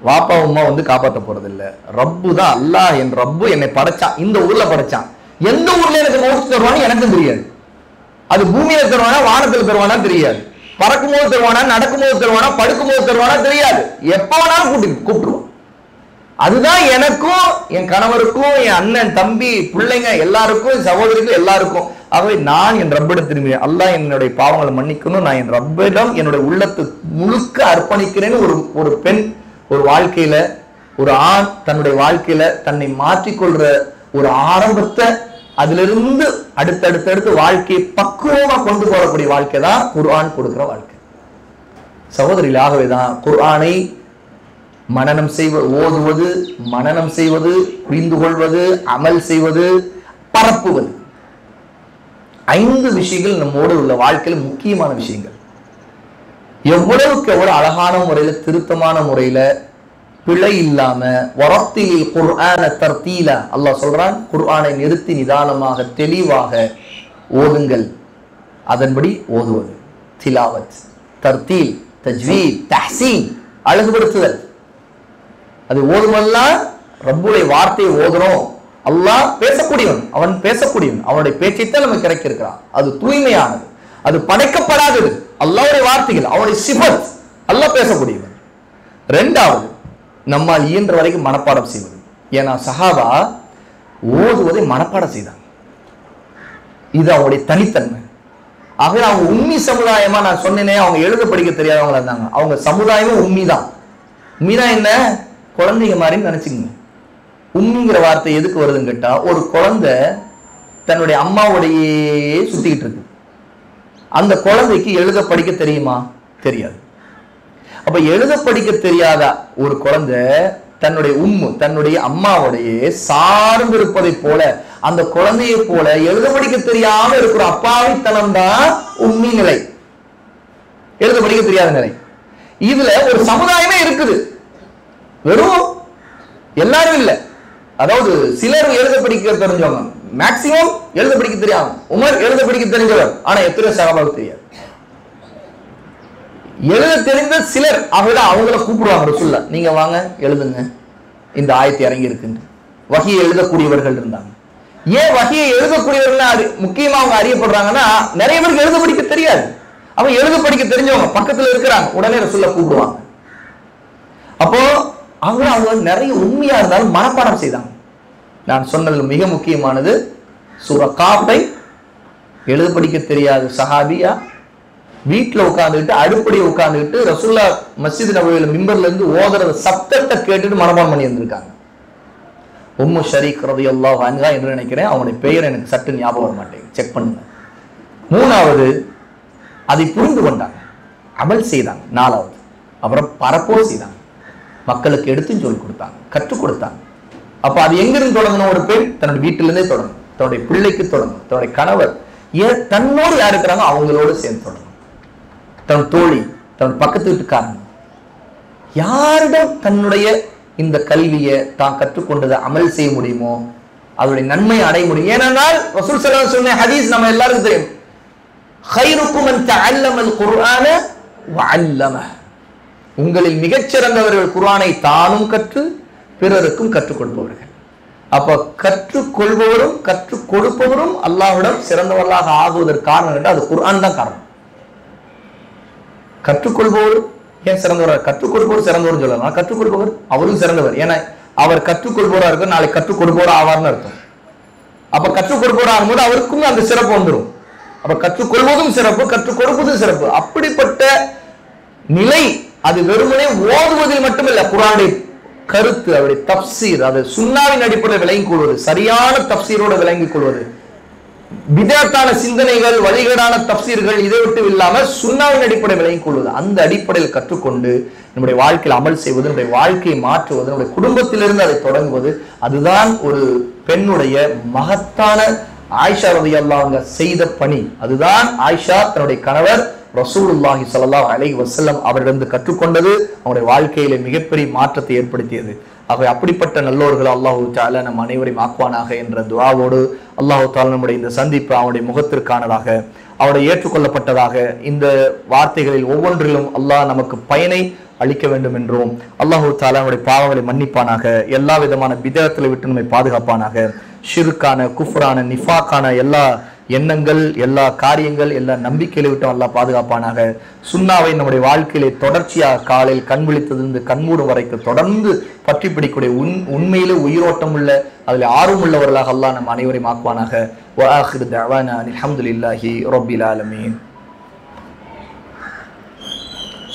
வாப்பா உமா வந்து காப்பாற்ற போறது இல்லை, ரப்பு தான் அல்லாஹ், என் ரப்பு என்னை படைச்சான், இந்த ஊர்ல படைச்சான், எந்த ஊர்ல எனக்கு மௌத்து தருவான்னு எனக்கும் தெரியாது, அது பூமியில தருவானா வானத்துல தருவானா தெரியாது, பறக்கும் போது தருவானா நடக்கும் போது தருவானா படுக்கும் போது தருவானா தெரியாது, எப்ப வேணாலும் கூப்பிட்டுருவான். அதுதான் எனக்கும் என் கணவருக்கும் என் அண்ணன் தம்பி பிள்ளைங்க எல்லாருக்கும் சகோதரிக்கும் எல்லாருக்கும். ஆகவே நான் என் ரப்பிடம் திரும்பினேன், அல்லாஹ் என்னுடைய பாவங்களை மன்னிக்கணும், நான் என் ரப்பிடம் என்னுடைய உள்ளத்தை முழுக்க அர்ப்பணிக்கிறேன்னு ஒரு பெண் ஒரு வாழ்க்கையில, ஒரு ஆண் தன்னுடைய வாழ்க்கையில தன்னை மாற்றிக்கொள்ற ஒரு ஆரம்பத்தை, அதுல இருந்து அடுத்தடுத்து வாழ்க்கையை பக்குவமா கொண்டு போகக்கூடிய வாழ்க்கை தான் குர்ஆன் கொடுக்கிற வாழ்க்கை. சகோதரிகள், ஆகவேதான் குர்ஆனை மனனம் செய்வது, ஓதுவது, மனனம் செய்வது, புரிந்து கொள்வது, அமல் செய்வது, பரப்புவது, 5 விஷயங்கள் நம்மோடு உள்ள வாழ்க்கையில முக்கியமான விஷயங்கள். எவ்வளவுக்கு எவ்வளவு அழகான முறையில திருத்தமான முறையில பிழை இல்லாம வரத்திலில் குர்ஆன தர்தீலா அல்லாஹ் சொல்றான், குர்ஆனை நிறுத்தி நிதானமாக தெளிவாக ஓதுங்கள், அதன்படி ஓதுவது, திலாவத், தர்தீல், தஜ்வீத், தஹ்சீன், அழகுபடுத்துதல். அது ஓதுமெல்லாம் ரப்புடைய வார்த்தையை ஓதுறோம், அல்லாஹ் பேசக்கூடியவன், அவன் பேசக்கூடியவன், அவனுடைய பேச்சைத்தான் நமக்கு கிடைக்கிறான், அது தூய்மையானது, அது படைக்கப்படாதது, அல்லாஹ்வுடைய வார்த்தைகள், அவனுடைய சிஃபத், அல்லாஹ் பேசக்கூடியவன். 2வது, நம்மால் இயன்ற வரைக்கும் மனப்பாடம் செய்வது. ஏன்னா சஹாபா ஓதுவதை மனப்பாடம் செய்தாங்க, இது அவங்களுடைய தனித்தன்மை. ஆகவே அவங்க உம்மி சமுதாயமா, நான் சொன்னேனே அவங்க எழுத படிக்க தெரியாதவங்களா இருந்தாங்க, அவங்க சமுதாயமும் உம்மி தான். உம்மினா என்ன? குழந்தைங்க மாதிரின்னு நினைச்சுக்கோங்க. உம்மிங்கிற வார்த்தை எதுக்கு வருதுன்னு கேட்டா, ஒரு குழந்தை தன்னுடைய அம்மாவுடையே சுத்திக்கிட்டு இருக்கு, அந்த குழந்தைக்கு எழுத படிக்க தெரியுமா? தெரியாது. அப்ப எழுத படிக்க தெரியாத ஒரு குழந்தை தன்னுடைய தன்னுடைய அம்மாவுடைய சார்ந்து இருப்பதை போல, அந்த குழந்தையை போல எழுத படிக்க தெரியாம இருக்கிற அப்பாவித்தனம் தான் உம்மி நிலை, எழுத படிக்க தெரியாத நிலை. இதுல ஒரு சமுதாயமே இருக்குது, வெறும் எல்லாரும் இல்ல. அதாவது சிலர் எழுத படிக்க தெரிஞ்சவங்க, மேக்சிமம் எழுத படிக்க தெரியாம. உமர் எழுத படிக்க தெரிஞ்சவர், ஆனா எத்தனை சஹாபாவுக்கு தெரியாது. எழுத தெரிந்த சிலர் அவங்கள கூப்பிடுவாங்க ரசூலுல்லாஹ், நீங்க வாங்க எழுதுங்க, இந்த ஆயத்தை இறங்கி இருக்குன்னு. வஹியை எழுதக்கூடியவர்கள் இருந்தாங்க. ஏன் வஹியை எழுதக்கூடியவர்கள் முக்கியமா அவங்க அறியப்படுறாங்கன்னா, நிறைய பேருக்கு எழுத படிக்க தெரியாது. அவங்க எழுத படிக்க தெரிஞ்சவங்க பக்கத்துல இருக்கிறாங்க, உடனே ரசூலுல்லாஹ் கூப்பிடுவாங்க. அப்போ அவங்க நிறைய உண்மையா இருந்தாலும் மனப்பாடம் செய்தாங்க. நான் சொன்னது மிக முக்கியமானது, சூரா காஃபை எழுத படிக்க தெரியாது சஹாபியா வீட்டுல உட்கார்ந்துட்டு அடுப்படியை உட்கார்ந்துட்டு ரசூலுல்லாஹ் மஸ்ஜித் நபவியில மிம்பர்ல இருந்து ஓதுற சத்தத்தை கேட்டுட்டு மனப்பாடம் பண்ணி இருந்திருக்காங்க. உம்மு ஷரீக் ரலியல்லாஹு அன்ஹா என்று நினைக்கிறேன், அவங்களுடைய பெயர் எனக்கு சட்டு ஞாபகம் வர மாட்டேங்குது, செக் பண்ணுங்க. மூணாவது, அதை புரிந்து கொண்டாங்க, அமல் செய்தாங்க. நாலாவது, அப்புறம் பரப்போ செய்தாங்க, மக்களுக்கு எடுத்து சொல்லி கொடுத்தாங்க, கற்றுக் கொடுத்தாங்க. அப்ப அது எங்கிருந்து தொடங்கணும்? ஒரு பெண் தன்னுடைய வீட்டிலிருந்தே தொடங்கும், தன்னுடைய பிள்ளைக்கு தொடங்கும், தன்னுடைய கணவர் தன்னோடு யார் இருக்கிறாங்க அவங்களோடு சேர்ந்து தொடங்கும், தன் தோழி, தன் பக்கத்து வீட்டுக்காரங்க, யாரிடம் தன்னுடைய இந்த கல்வியை தான் கற்றுக்கொண்டதை அமல் செய்ய முடியுமோ அதோடைய நன்மை அடைய முடியும். ஏனென்றால் ரசூல் ஸல்லல்லாஹு அலைஹி வஸல்லம் ஹதீஸ் நம்ம எல்லாருக்கும் தெரியும், خيركم من تعلم القرآن وعلمه. உங்களில் மிகச்சிறந்தவர்கள் குர்ஆனை தானும் கற்று பிறருக்கும் கற்றுக் கொடுப்பவர்கள். அப்ப கற்றுக்கொள்பவரும் கற்றுக் கொடுப்பவரும் அல்லாஹ்விடம் சிறந்தவர்களாக ஆகுவதற்கு காரணம் அது குர்ஆன் தான் காரணம். கற்றுக்கொள்பவர் ஏன் சிறந்தவர்? கற்றுக் கொடுப்பவர் சிறந்தவர் சொல்லலாம், கற்றுக் கொடுப்பவர் அவரும் சிறந்தவர். ஏன்னா அவர் கற்றுக்கொள்பவராக இருக்க நாளை கற்றுக் கொடுப்பவர் ஆவார்னு அர்த்தம். அப்ப கற்றுக் கொடுப்பவர் ஆகும்போது அவருக்கும் அந்த சிறப்பு வந்துடும். அப்ப கற்றுக்கொள்வதும் சிறப்பு, கற்றுக் கொடுப்பதும் சிறப்பு. அப்படிப்பட்ட நிலை அது வெறுமனே ஓதுவதில் மட்டுமல்ல, குர்ஆனுடைய கருத்து, அவருடைய தப்சீர், அது சுன்னாவின் அடிப்படையில் விளங்கிக் கொள்வது, சரியான தப்சீரோடு விளங்கிக் கொள்வது, பிதஅத்தான சிந்தனைகள், வழிகேடான தப்சீர்கள் இதை விட்டு இல்லாம சுன்னாவின் அடிப்படையில் விளங்கிக் கொள்வது, அந்த அடிப்படையில் கற்றுக்கொண்டு நம்முடைய வாழ்க்கையில் அமல் செய்வது, நம்முடைய வாழ்க்கையை மாற்றுவது, நம்முடைய குடும்பத்திலிருந்து அதை தொடங்குவது, அதுதான் ஒரு பெண்ணுடைய மகத்தான ஆயிஷா ரலியல்லாஹு அன்ஹா செய்த பணி. அதுதான் ஆயிஷா தன்னுடைய கணவர் ரசூலுல்லாஹி ஸல்லல்லாஹு அலைஹி வஸல்லம் அவரிடம் கற்றுக்கொண்டது, அவருடைய வாழ்க்கையிலே மிகப்பெரிய மாற்றத்தை ஏற்படுத்தியது. ஆகவே அப்படிப்பட்ட நல்லோர்கள் அல்லாஹு தஆலா நம் அனைவரையும் ஆக்குவானாக என்ற துஆவோடு அல்லாஹு தஆலா நம்முடைய இந்த சந்திப்பு அவருடைய முகத்திற்கானதாக, அவருடைய ஏற்றுக்கொள்ளப்பட்டதாக, இந்த வார்த்தைகளில் ஒவ்வொன்றிலும் அல்லாஹ் நமக்கு பயனை அளிக்க வேண்டும் என்றும், அல்லாஹு தஆலா நம்முடைய பாவங்களை மன்னிப்பானாக, எல்லா விதமான பிதஅத்தை விட்டு நம்மை பாதுகாப்பானாக, ஷிர்கான, குஃப்ரான, நிஃபாக்கான எல்லா எண்ணங்கள், எல்லா காரியங்கள், எல்லா நம்பிக்கைகளை விட்டு அல்லாஹ் பாதுகாப்பானாக. சுன்னாவை நம்முடைய வாழ்க்கையிலே தொடர்ச்சியாக காலையில் கண் விழித்ததிலிருந்து கண்மூடும் வரைக்கும் தொடர்ந்து பற்றி பிடிக்கூடிய உண்மையிலே உயிரோட்டம் உள்ள, அதில் ஆர்வம் உள்ளவர்களாக அல்லாஹ் நம் அனைவரையும் ஆக்குவானாக. வ ஆகிரு தஅவானா அல்ஹம்துலில்லாஹி ரப்பில் ஆலமீன்.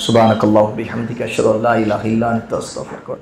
சுப்ஹானக்கல்லாஹு பிஹம்திக அஷ்ஹது அல்லா இலாஹா இல்லா அன்த அஸ்தக்ஃபிருக.